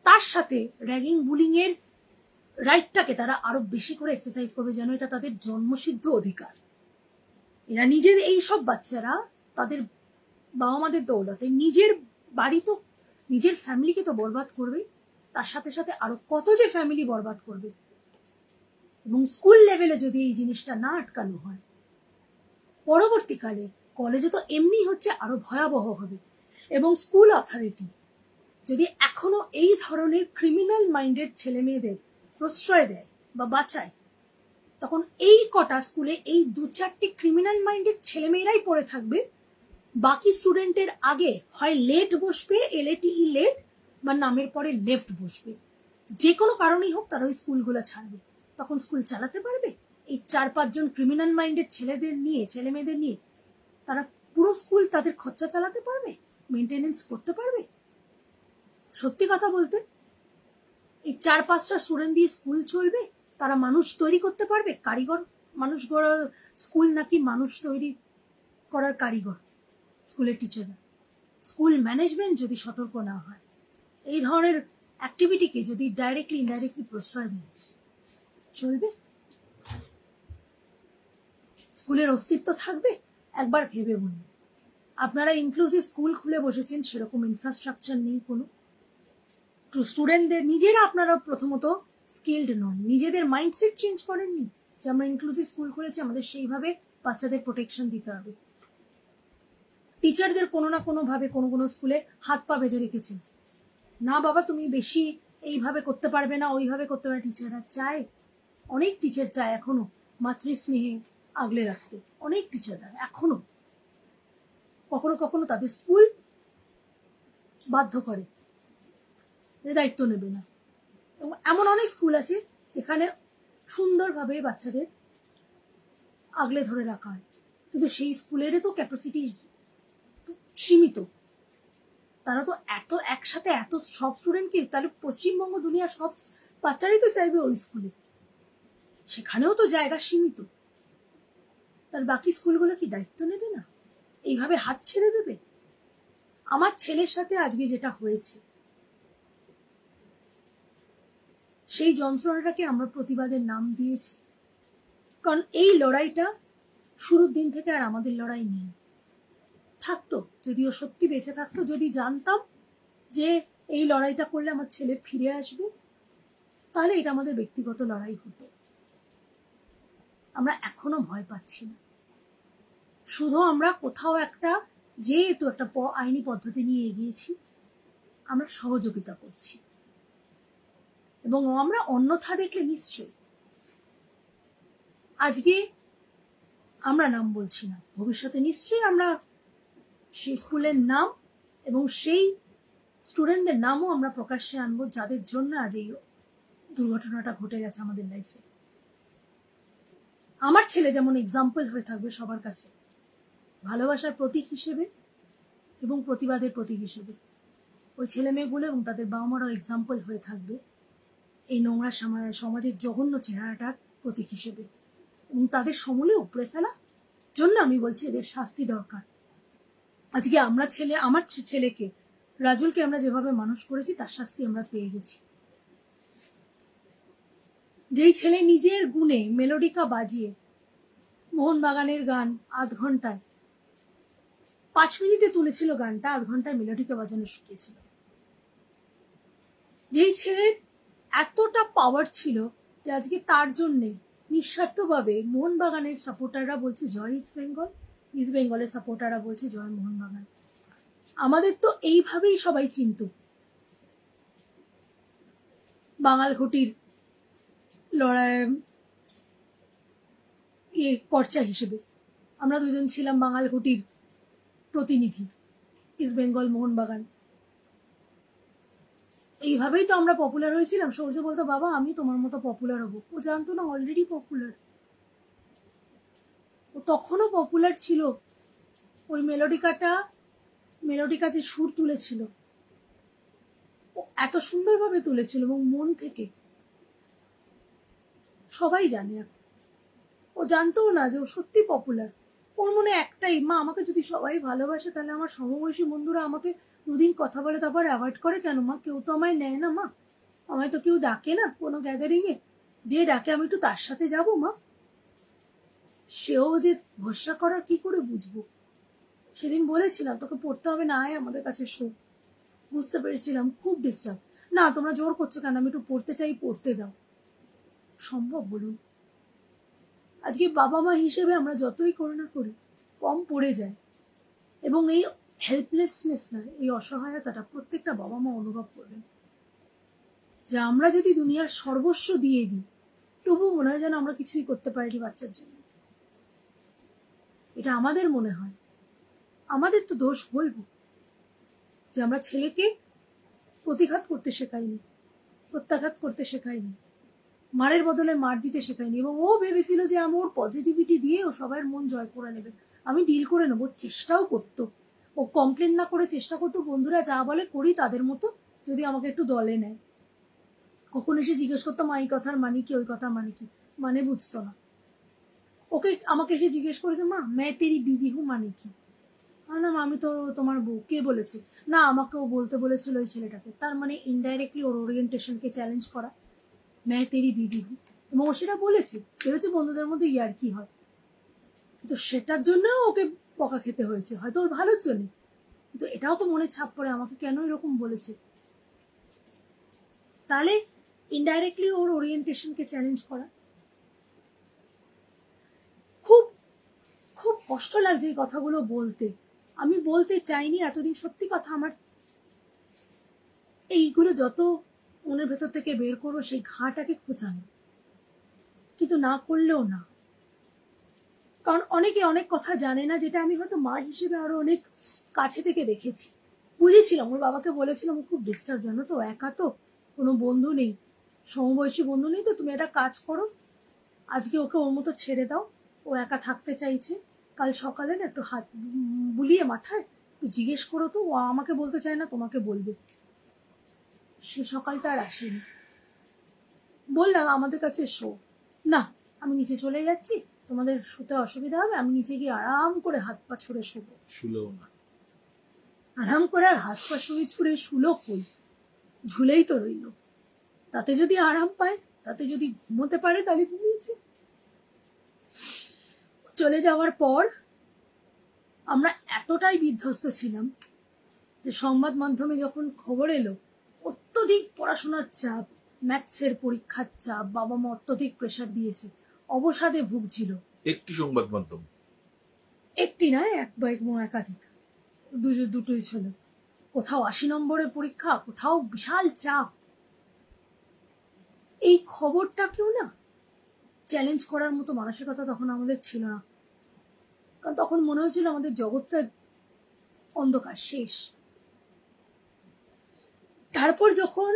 Speaker 1: তার সাথে র্যাগিং বুলিং এর রাইটটাকে তারা আরো বেশি করে এক্সারসাইজ করবে, যেন এটা তাদের জন্মসিদ্ধ অধিকার। এরা নিজের এই সব বাচ্চারা তাদের বাবা মাদের দৌলতে নিজের বাড়ি তো, নিজের ফ্যামিলিকে তো বরবাদ করবে, তার সাথে সাথে আরো কত যে ফ্যামিলি বরবাদ করবে। এবং স্কুল লেভেলে যদি এই জিনিসটা না আটকানো হয়, পরবর্তীকালে কলেজে তো এমনি হচ্ছে, আরো ভয়াবহ হবে। এবং স্কুল অথরিটি যদি এখনো এই ধরনের ক্রিমিনাল মাইন্ডেড ছেলে মেয়েদের প্রশ্রয় দেয় বা বাঁচায়, তখন এই কটা স্কুলে এই 2-4টি ক্রিমিনাল মাইন্ডেড ছেলে মেয়েরাই পড়ে থাকবে। বাকি স্টুডেন্টের আগে হয় লেট বসবে, LATE লেট, বা নামের পরে লেফট বসবে। যে কোনো কারণেই হোক তারা ওই স্কুলগুলো ছাড়বে। তখন স্কুল চালাতে পারবে এই 4-5 জন ক্রিমিনাল মাইন্ডেড ছেলে মেয়েদের নিয়ে? তারা পুরো স্কুল তাদের খরচা চালাতে পারবে, মেনটেনেন্স করতে পারবে? সত্যি কথা বলতে, এই 4-5টা স্টুডেন্ট দিয়ে স্কুল চলবে? তারা মানুষ তৈরি করতে পারবে? কারিগর মানুষ গড়া স্কুল নাকি মানুষ তৈরি করার কারিগর স্কুলের টিচাররা? স্কুল ম্যানেজমেন্ট যদি সতর্ক না হয়, এই ধরনের অ্যাক্টিভিটিকে যদি ডাইরেক্টলি ইনডাইরেক্টলি প্রশ্রয় দেয়, চলবে? স্কুলের অস্তিত্ব থাকবে? একবার ভেবে বলুন। আপনারা ইনক্লুসিভ স্কুল খুলে বসেছেন, সেরকম ইনফ্রাস্ট্রাকচার নেই কোনো। স্টুডেন্টদের নিজেরা আপনারা প্রথমত স্কিলড নন, নিজেদের মাইন্ডসেট চেঞ্জ করেননি যে আমরা ইনক্লুসিভ স্কুল খুলেছি, আমাদের সেইভাবে বাচ্চাদের প্রোটেকশন দিতে হবে। টিচারদের কোনো না কোনো ভাবে কোনো স্কুলে হাত পা বেঁধে রেখেছেন, না বাবা তুমি বেশি এইভাবে করতে পারবে না, ওইভাবে করতে পারবে। টিচাররা চায়, অনেক টিচার চায় এখনো মাতৃস্নেহে আগলে রাখতে, অনেক টিচাররা এখনো কখনো তাদের স্কুল বাধ্য করে দায়িত্ব নেবে না। এবং এমন অনেক স্কুল আছে যেখানে সুন্দরভাবে বাচ্চাদের আগলে ধরে রাখা হয়, কিন্তু সেই স্কুলেরও তো ক্যাপাসিটি সীমিত। তারা তো এত একসাথে এত সব স্টুডেন্টকে, তাহলে পশ্চিমবঙ্গ দুনিয়ার সব বাচ্চারাই তো চাইবে ওই স্কুলে, সেখানেও তো জায়গা সীমিত। তার বাকি স্কুলগুলো কি দায়িত্ব নেবে না? এইভাবে হাত ছেড়ে দেবে? আমার ছেলের সাথে আজকে যেটা হয়েছে, সেই যন্ত্রণাটাকে আমরা প্রতিবাদের নাম দিয়েছি, কারণ এই লড়াইটা শুরুর দিন থেকে আর আমাদের লড়াই নেই। থাকতো, যদিও সত্যি বেঁচে থাকতো, যদি জানতাম যে এই লড়াইটা করলে আমার ছেলে ফিরে আসবে, তাহলে এটা আমাদের ব্যক্তিগত লড়াই হতো। আমরা এখনো ভয় পাচ্ছি না, শুধু আমরা কোথাও একটা, যেহেতু একটা আইনি পদ্ধতি নিয়ে এগিয়েছি, আমরা সহযোগিতা করছি। এবং আমরা অন্যথা দেখলে নিশ্চয়ই, আজকে আমরা নাম বলছি না, ভবিষ্যতে নিশ্চয়ই আমরা সেই স্কুলের নাম এবং সেই স্টুডেন্টদের নামও আমরা প্রকাশ্যে আনবো, যাদের জন্য আজ এই দুর্ঘটনাটা ঘটে গেছে আমাদের লাইফে। আমার ছেলে যেমন এক্সাম্পল হয়ে থাকবে সবার কাছে, ভালোবাসার প্রতীক হিসেবে এবং প্রতিবাদের প্রতীক হিসেবে, ওই ছেলে মেয়েগুলো এবং তাদের বাবা মারাও এক্সাম্পল হয়ে থাকবে এই নোংরা সমাজের জঘন্য চেহারাটার প্রতীক হিসেবে। এবং তাদের সমূলে উপড়ে ফেলা জন্য আমি বলছি এদের শাস্তি দরকার। আজকে আমার ছেলেকে রাজুলকে আমরা যেভাবে মানুষ করেছি তার শাস্তি আমরা পেয়ে গেছি। যেই ছেলে নিজের গুণে মেলোডিকা বাজিয়ে মোহনবাগানের গান 8 ঘন্টায় 5 মিনিটে তুলেছিল, গানটা 8 ঘন্টায় মেলোডিকা বাজানো শিখিয়েছিল। যেই ছেলের এতটা পাওয়ার ছিল যে আজকে তার জন্যে নিঃস্বার্থভাবে মোহনবাগানের সাপোর্টাররা বলছে জয় ইস্ট বেঙ্গল, ইস্ট বেঙ্গলের সাপোর্টাররা বলছে জয় মোহনবাগান। আমাদের তো এইভাবেই সবাই চিনত বাঙাল ঘটির লড়াই কর্চা হিসেবে। আমরা দুজন ছিলাম বাঙাল ঘটির প্রতিনিধি, ইস্ট বেঙ্গল মোহনবাগান। এইভাবেই তো আমরা পপুলার হয়েছিলাম। সূর্য বলতো বাবা আমি তোমার মতো পপুলার হবো। ও জানতো না অলরেডি পপুলার, ও তখনও পপুলার ছিল। ওই মেলোডিকাতে সুর তুলেছিল, ও এত সুন্দরভাবে তুলেছিল এবং মন থেকে, সবাই জানে। ও জানতো না যে ও সত্যি পপুলার। ওর মনে একটাই, মা আমাকে যদি সবাই ভালোবাসে তাহলে আমার সমবয়সী বন্ধুরা আমাকে দুদিন কথা বলে তারপর অ্যাভয়েড করে কেন? মা কেউ তো আমায় নেয় না, মা আমায় তো কেউ ডাকে না কোনো গ্যাদারিং এ, যে ডাকে আমি একটু তার সাথে যাব। মা সেও যে ভরসা করার কি করে বুঝবো? সেদিন বলেছিলাম তোকে পড়তে হবে না, আয় আমাদের কাছে শো। বুঝতে পেরেছিলাম খুব ডিস্টার্ব। না তোমরা জোর করছো কেন, আমি একটু পড়তে চাই, পড়তে দাও। সম্ভব বলুন? আজকে বাবা মা হিসেবে আমরা যতই করে না করি কম পড়ে যায়, এবং এই হেল্পলেসনেস না, এই অসহায়তাটা প্রত্যেকটা বাবা মা অনুভব করবেন যে আমরা যদি দুনিয়ার সর্বস্ব দিয়ে দিই তবু মনে হয় যেন আমরা কিছুই করতে পারিনি বাচ্চার জন্য। এটা আমাদের মনে হয়, আমাদের তো দোষ বলবো যে আমরা ছেলেকে প্রতিঘাত করতে শেখাইনি, প্রত্যাঘাত করতে শেখাইনি, মারের বদলে মার দিতে শেখাইনি। এবং ও ভেবেছিল যে আমি ওর পজিটিভিটি দিয়ে ও সবার মন জয় করে নেবে, আমি ডিল করে নেবো। চেষ্টাও করতো, ও কমপ্লেন না করে চেষ্টা করতো বন্ধুরা যা বলে করি তাদের মতো, যদি আমাকে একটু দলে নেয়। কখন এসে জিজ্ঞেস করতো মা এই কথার মানে কি, ওই কথার মানে কি, মানে বুঝতো না। ওকে আমাকে এসে জিজ্ঞেস করেছে মা मैं तेरी बीवी हूँ মানে কি? না আমি তো তোমার বউ। কে বলেছে? না আমাকে ও বলতে বলেছিল ওই ছেলেটাকে। তার মানে ইনডাইরেক্টলি ওর ওরিয়েন্টেশনকে চ্যালেঞ্জ করা, मैं तेरी बीवी हूँ। এবং ও সেটা বলেছে, ভেবেছে বন্ধুদের মধ্যে ইয়ার কি হয়। তো সেটার জন্য ওকে বকা খেতে হয়েছে, হয়তো ওর ভালোর জন্য, কিন্তু এটাও তো মনে ছাপ পড়ে আমাকে কেন এরকম বলেছে। তাহলে ইনডাইরেক্টলি ওর ওরিয়েন্টেশনকে চ্যালেঞ্জ করা। খুব খুব কষ্ট লাগছে এই কথাগুলো বলতে। আমি বলতে চাইনি এতদিন, সত্যি কথা। আমার এইগুলো যত মনের ভেতর থেকে বের করবো সেই ঘাটাকে খোঁচানো, কিন্তু না করলেও না। কারণ অনেকে অনেক কথা জানে না, যেটা আমি হয়তো মা হিসেবে আরো অনেক কাছে থেকে দেখেছি, বুঝেছিলাম। ওর বাবাকে বলেছিলাম ও খুব ডিস্টার্ব, জানো তো, একা তো, কোনো বন্ধু নেই, সমবয়সী বন্ধু নেই, তো তুমি একটা কাজ করো, আজকে ওকে ওর মতো ছেড়ে দাও, ও একা থাকতে চাইছে, কাল সকালে না একটু হাত বুলিয়ে মাথায় একটু জিজ্ঞেস করো তো, ও আমাকে বলতে চায় না তোমাকে বলবে। সে সকালটা আর আসেনি। বললাম আমাদের কাছে শো, না আমি নিচে চলে যাচ্ছি, তোমাদের শুতে অসুবিধা হবে, আমি নিচে গিয়ে আরাম করে হাত পা ছুঁড়ে শুবো।
Speaker 2: শুলেও না।
Speaker 1: আরাম করে আর হাত পা ছুঁড়ে শুলো কই, ঝুলেই তো রইল। তাতে যদি আরাম পায়, তাতে যদি ঘুমোতে পারে তাহলে ঘুমিয়েছে। চলে যাওয়ার পর আমরা এতটাই বিধ্বস্ত ছিলাম যে সংবাদ মাধ্যমে যখন খবর এলো অত্যধিক পড়াশোনার চাপ, ম্যাথসের পরীক্ষার চাপ, বাবা মা অত্যধিক প্রেশার দিয়েছে, অবসাদে ভুগছিল।
Speaker 2: একটি সংবাদ মাধ্যম,
Speaker 1: একটি নয়, এক বা একাধিক, দুটোই ছিল। কোথাও 80 নম্বরের পরীক্ষা, কোথাও বিশাল চাপ। এই খবরটাকেও না চ্যালেঞ্জ করার মতো মানসিকতা তখন আমাদের ছিল না, কারণ তখন মনে হয়েছিল আমাদের জগৎটা অন্ধকার, শেষ। তারপর যখন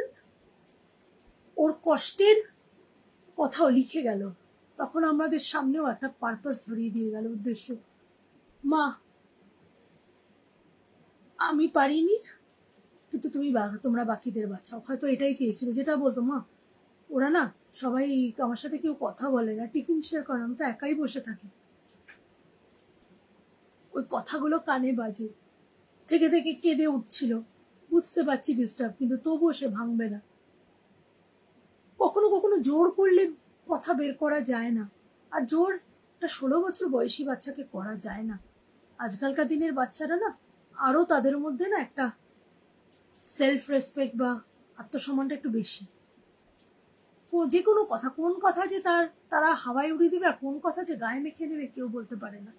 Speaker 1: ওর কষ্টের কথাও লিখে গেল, তখন আমাদের সামনেও একটা পারপাস ধরিয়ে দিয়ে গেল, উদ্দেশ্য। মা আমি পারিনি, কিন্তু তোমরা বাকিদের বাঁচাও। হয়তো এটাই চেয়েছিল, যেটা বলতো মা ওরা না সবাই, আমার সাথে কেউ কথা বলে না, টিফিন শেয়ার করে, আমি তো একাই বসে থাকি। ওই কথাগুলো কানে বাজে, থেকে থেকে কেঁদে উঠছিল বুঝতে পারছি ডিস্টার্ব, কিন্তু তবুও সে ভাঙবে না। কখনো কখনো জোর করলে কথা বের করা যায় না, আর জোর একটা 16 বছর বয়সী বাচ্চাকে করা যায় না। আজকালকার দিনের বাচ্চারা না আরো তাদের মধ্যে না একটা সেলফ রেসপেক্ট বা আত্মসম্মানটা একটু বেশি। যে কোনো কথা, কোন কথা যে তারা হাওয়ায় উড়িয়ে দিবে আর কোন কথা যে গায়ে মেখে দেবে কেউ বলতে পারে না।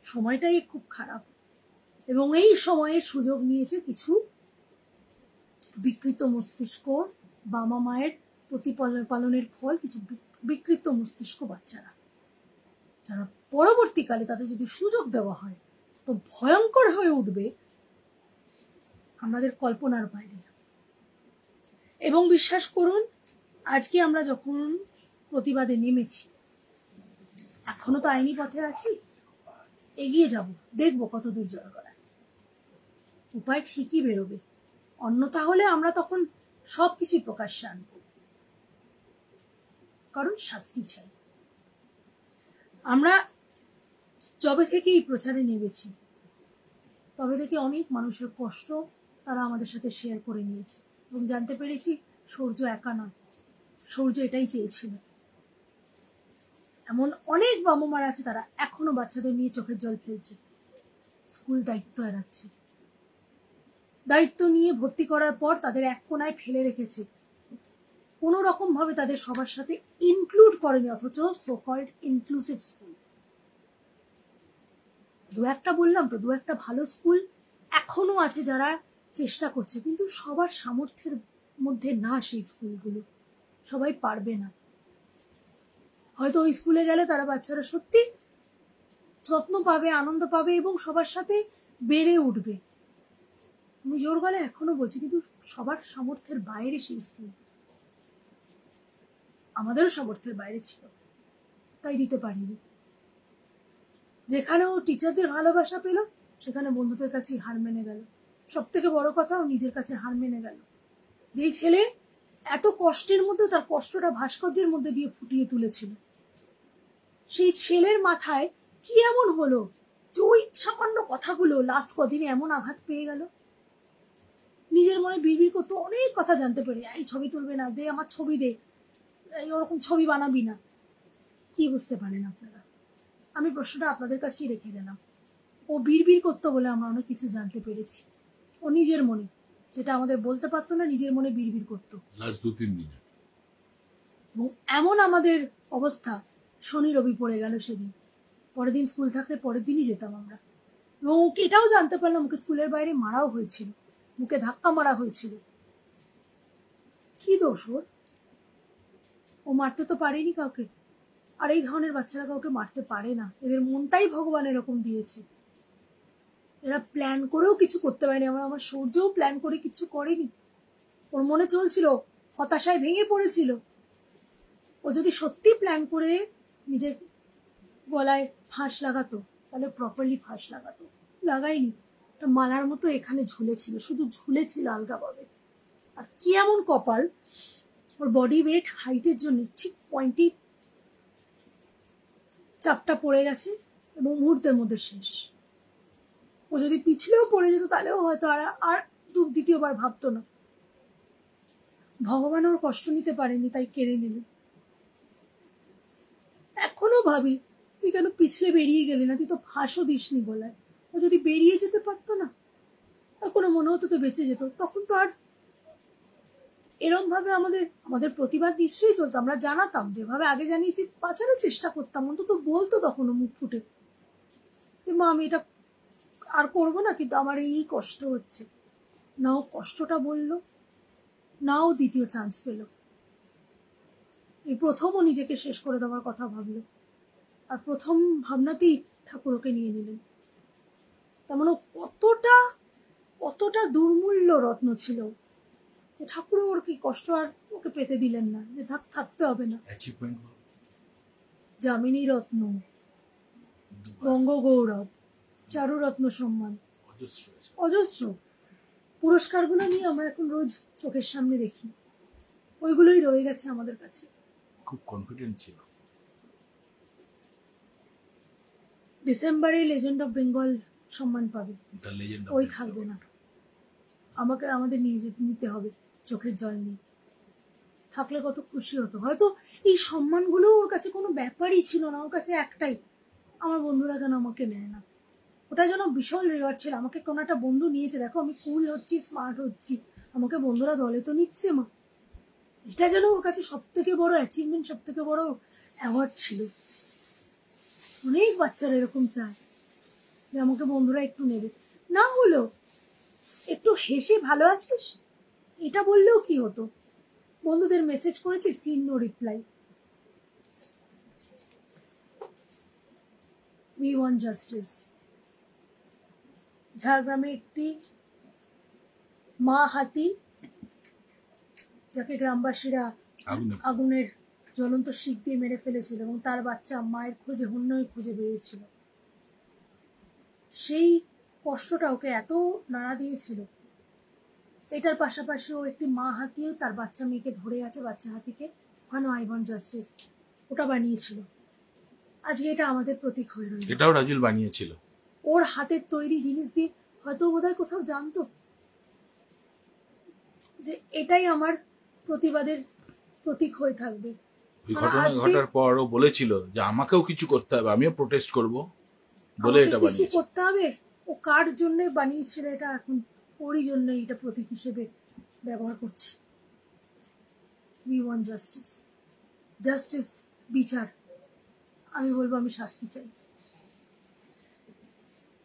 Speaker 1: সময়টাই খুব খারাপ, এবং এই সময়ের সুযোগ নিয়েছে কিছু বিকৃত মস্তিষ্ক, বাবা মায়ের প্রতিপালনের ফল কিছু বিকৃত মস্তিষ্ক বাচ্চারা, যারা পরবর্তীকালে তাদের যদি সুযোগ দেওয়া হয় তো ভয়ঙ্কর হয়ে উঠবে আমাদের কল্পনার বাইরে। এবং বিশ্বাস করুন, আজকে আমরা যখন প্রতিবাদে নেমেছি, এখনো তো আইনি পথে আছি, এগিয়ে যাব, দেখবো কত দূর জয় করা, উপায় ঠিকই বেরোবে। অন্যথা হলে আমরা তখন সবকিছু প্রকাশ্যে আনব, কারণ শাস্তি চাই। আমরা যবে থেকে এই প্রচারে নেমেছি তবে থেকে অনেক মানুষের কষ্ট তারা আমাদের সাথে শেয়ার করে নিয়েছে, এবং জানতে পেরেছি সূর্য একা নয়, সূর্য এটাই চেয়েছিল। এমন অনেক বাবা মারা আছে তারা এখনো বাচ্চাদের নিয়ে চোখের জল ফেলছে, স্কুল দায়িত্ব এড়াচ্ছে, দায়িত্ব নিয়ে ভর্তি করার পর তাদের এক কোনায় ফেলে রেখেছে, কোনো রকম ভাবে তাদের সবার সাথে ইনক্লুড করেনি, অথচ সো কল্ড ইনক্লুসিভ স্কুল। দু একটা বললাম তো, দু একটা ভালো স্কুল এখনো আছে যারা চেষ্টা করছে, কিন্তু সবার সামর্থ্যের মধ্যে না সেই স্কুলগুলো, সবাই পারবে না। হয়তো ওই স্কুলে গেলে তারা বাচ্চারা সত্যি যত্ন পাবে, আনন্দ পাবে এবং সবার সাথে বেড়ে উঠবে। আমি জোর গলায় এখনো বলছি, কিন্তু সবার সামর্থ্যের বাইরে সেই স্কুল। আমাদেরও সামর্থ্যের বাইরে ছিল, তাই দিতে পারিনি। যেখানেও টিচারদের ভালোবাসা পেল সেখানে বন্ধুদের কাছে হার মেনে গেল। সব থেকে বড় কথা, ও নিজের কাছে হার মেনে গেল। যেই ছেলে এত কষ্টের মধ্যে তার কষ্টটা ভাস্কর্যের মধ্যে দিয়ে ফুটিয়ে তুলেছিল, সেই ছেলের মাথায় কি এমন হলো যে ওই সামান্য কথাগুলো লাস্ট কদিনে এমন আঘাত পেয়ে গেল। নিজের মনে বিড়বিড় করতো অনেক কথা জানতে পেরে, এই ছবি তুলবে না, দে আমার ছবি দে, এই ওরকম ছবি বানাবি না। কি বুঝতে পারেন আপনারা? আমি প্রশ্নটা আপনাদের কাছেই রেখে গেলাম। ও বিড়বিড় করতো বলে আমরা অনেক কিছু জানতে পেরেছি। ও নিজের মনে, যেটা আমাদের বলতে পারতো না, নিজের মনে বিড়বিড় করতো।
Speaker 2: লাস্ট 2-3 দিনে
Speaker 1: এবং এমন আমাদের অবস্থা, শনি রবি পড়ে গেল সেদিন। পরের দিন স্কুল থাকলে পরের দিনই যেতাম আমরা। এবং ওকে এটাও জানতে পারলাম ওকে স্কুলের বাইরে মারাও হয়েছিল, মুখে ধাক্কা মারা হয়েছিল। কি দোষ ওর? ও মারতে তো পারেনি কাউকে। আর এই ধরনের বাচ্চারা কাউকে মারতে পারে না, এদের মনটাই ভগবান এরকম দিয়েছে। এরা প্ল্যান করেও কিছু করতে পারেনি। আমার সূর্যও প্ল্যান করে কিছু করেনি, ওর মনে চলছিল, হতাশায় ভেঙে পড়েছিল। ও যদি সত্যি প্ল্যান করে নিজের গলায় ফাঁস লাগাতো তাহলে প্রপারলি ফাঁস লাগাতো, লাগাইনি। একটা মালার মতো এখানে ঝুলেছিল, শুধু ঝুলেছিল আলগাভাবে। আর কি এমন কপাল, ওর বডি ওয়েট হাইটের জন্য ঠিক পয়েন্টে চাপটা পড়ে গেছে এবং মুহূর্তের মধ্যে শেষ। ও যদি পিছলেও পড়ে যেত তাহলেও হয়তো আর দ্বিতীয়বার ভাবতো না। ভগবান ওর কষ্ট নিতে পারেনি, তাই কেড়ে নিল। এখনো ভাবি, তুই কেন পিছলে বেরিয়ে গেলি না? তুই তো ফাঁসও দিসনি গলায়। ও যদি বেরিয়ে যেতে পারতো না, আর কোনো মনে হতো তো বেঁচে যেত, তখন তো আর এরকম ভাবে আমাদের প্রতিবাদ নিশ্চয়ই চলতো। আমরা জানাতাম, যেভাবে আগে জানিয়েছি বাঁচানোর চেষ্টা করতাম, অন্তত বলতো তখনও মুখ ফুটে যে মা আমি এটা আর করবো না, কিন্তু আমার এই কষ্ট হচ্ছে। নাও কষ্টটা বললো, নাও দ্বিতীয় চান্স পেল। এই প্রথমও নিজেকে শেষ করে দেওয়ার কথা ভাবলো, আর প্রথম ভাবনাতেই ঠাকুর ওকে নিয়ে নিলেন। তেমন কতটা দুর্মূল্য রত্ন ছিল যে ঠাকুর ওর কি কষ্ট আর ওকে পেতে দিলেন না, যে থাকতে হবে না।
Speaker 2: অ্যাচিভমেন্ট
Speaker 1: যামিনী রত্ন, বঙ্গগৌরব, চারুরত্ন সম্মান, অজস্র পুরস্কারগুলো নিয়ে আমরা এখন রোজ চোখের সামনে দেখি। ওইগুলোই রয়ে গেছে আমাদের কাছে।
Speaker 2: খুব কনফিডেন্ট ছিল।
Speaker 1: ডিসেম্বরে লেজেন্ড অফ বেঙ্গল সম্মান পাবে,
Speaker 2: দ্য লেজেন্ড
Speaker 1: ওই থাকবে না। আমাদের নিতে হবে চোখের জল নিয়ে। থাকলে কত খুশি হতো। হয়তো এই সম্মানগুলো ওর কাছে কোনো ব্যাপারই ছিল না, ওর কাছে একটাই, আমার বন্ধুরা যেন আমাকে নেয় না। ওটা যেন বিশাল রেওয়ার্ড ছিল। আমাকে কোনো একটা বন্ধু নিয়েছে, দেখো আমি কুল হচ্ছি, স্মার্ট হচ্ছি, আমাকে বন্ধুরা দলে তো নিচ্ছে মা। এটা যেন ওর কাছে সব থেকে বড় অ্যাচিভমেন্ট, সব থেকে বড় অ্যাওয়ার্ড ছিল। অনেক বাচ্চারা এরকম চায় যে আমাকে বন্ধুরা একটু নেবে, না হলো একটু হেসে ভালো আছিস এটা বললেও কি হতো। বন্ধুদের মেসেজ করেছি, seen no reply. We want justice. ঝাড়গ্রামে একটি মা হাতি, যাকে গ্রামবাসীরা আগুনের জ্বলন্ত শিক দিয়ে মেরে ফেলেছিল এবং তার বাচ্চা মায়ের খোঁজে হন্যই খুঁজে বেরিয়েছিল, সেই কষ্টটা ওকে এত নাড়া দিয়েছিল। এটার পাশাপাশি ও একটি মা হাতিও তার বাচ্চা মেয়েকে ধরে আছে, বাচ্চা হাতিকে, ওখানে আই ওয়ান্ট জাস্টিস ওটা বানিয়েছিল। আজকে এটা আমাদের প্রতীক হয়ে রয়েছে।
Speaker 2: এটাও রাজুল বানিয়েছিল
Speaker 1: ওর হাতের তৈরি জিনিস দিয়ে, হয়তো বোধহয় কোথাও জানতো যে এটাই আমার প্রতিবাদের প্রতীক হয়ে থাকবে।
Speaker 2: ওই ঘটনা ঘটার পর ও বলেছিল যে আমাকেও কিছু করতে হবে, আমিও প্রোটেস্ট করব বলে এটা বানিয়েছে।
Speaker 1: করতে হবে, ও কার জন্য বানিয়েছিল এটা, এখন ওরই জন্য এটা প্রতীক হিসেবে ব্যবহার করছি। We want justice. জাস্টিস, বিচার। আমি বলবো আমি শাস্তি চাই,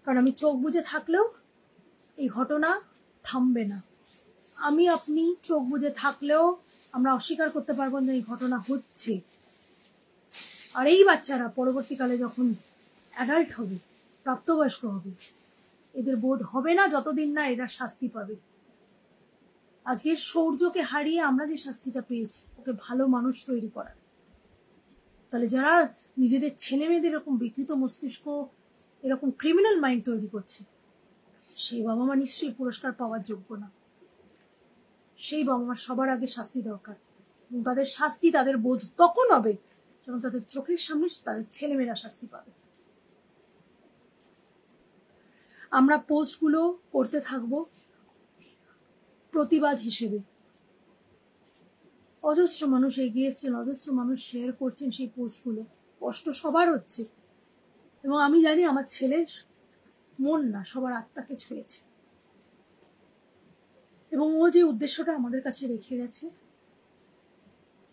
Speaker 1: কারণ আমি চোখ বুজে থাকলেও এই ঘটনা থামবে না। আমি আপনি চোখ বুজে থাকলেও আমরা অস্বীকার করতে পারবো না এই ঘটনা হচ্ছে। আর এই বাচ্চারা পরবর্তীকালে যখন অ্যাডাল্ট হবে, প্রাপ্তবয়স্ক হবে, এদের বোধ হবে না যতদিন না এরা শাস্তি পাবে। আজকে সৌর্যকে হারিয়ে আমরা যে শাস্তিটা পেয়েছি, ওকে ভালো মানুষ তৈরি করার, তাহলে যারা নিজেদের ছেলে মেয়েদের এরকম বিকৃত মস্তিষ্ক, এরকম ক্রিমিনাল মাইন্ড তৈরি করছে, সেই বাবা মা নিশ্চয়ই পুরস্কার পাওয়ার যোগ্য না। সেই বাবা মার সবার আগে শাস্তি দরকার, এবং তাদের শাস্তি, তাদের বোধ তখন হবে যখন তাদের চোখের সামনে তাদের ছেলেমেয়েরা শাস্তি পাবে। আমরা পোস্টগুলো করতে থাকবো প্রতিবাদ হিসেবে। অজস্র মানুষ এগিয়ে এসছেন, অজস্র মানুষ শেয়ার করছেন সেই পোস্টগুলো। কষ্ট সবার হচ্ছে, এবং আমি জানি আমার ছেলের মন না, সবার আত্মাকে ছুঁয়েছে। এবং ও যে উদ্দেশ্যটা আমাদের কাছে রেখে গেছে,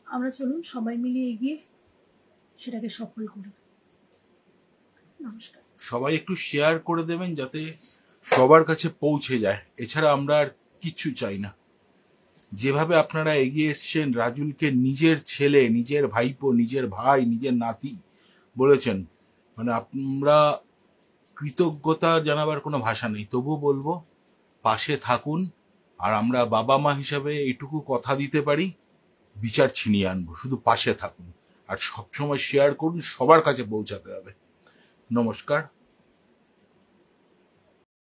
Speaker 1: আমরা চলুন সবাই মিলে এগিয়ে সেটাকে সফল করি। নমস্কার।
Speaker 2: সবাই একটু শেয়ার করে দেবেন যাতে সবার কাছে পৌঁছে যায়। এছাড়া আমরা আর কিচ্ছু চাই না। যেভাবে আপনারা এগিয়ে এসছেন, রাজুলকে নিজের ছেলে, নিজের ভাইপো, নিজের ভাই, নিজের নাতি বলেছেন, মানে আমরা কৃতজ্ঞতা জানাবার কোনো ভাষা নেই। তবু বলবো পাশে থাকুন। আর আমরা বাবা মা হিসাবে এইটুকু কথা দিতে পারি, বিচার ছিনিয়ে আনবো। শুধু পাশে থাকুন আর সবসময় শেয়ার করুন, সবার কাছে পৌঁছাতে হবে। নমস্কার।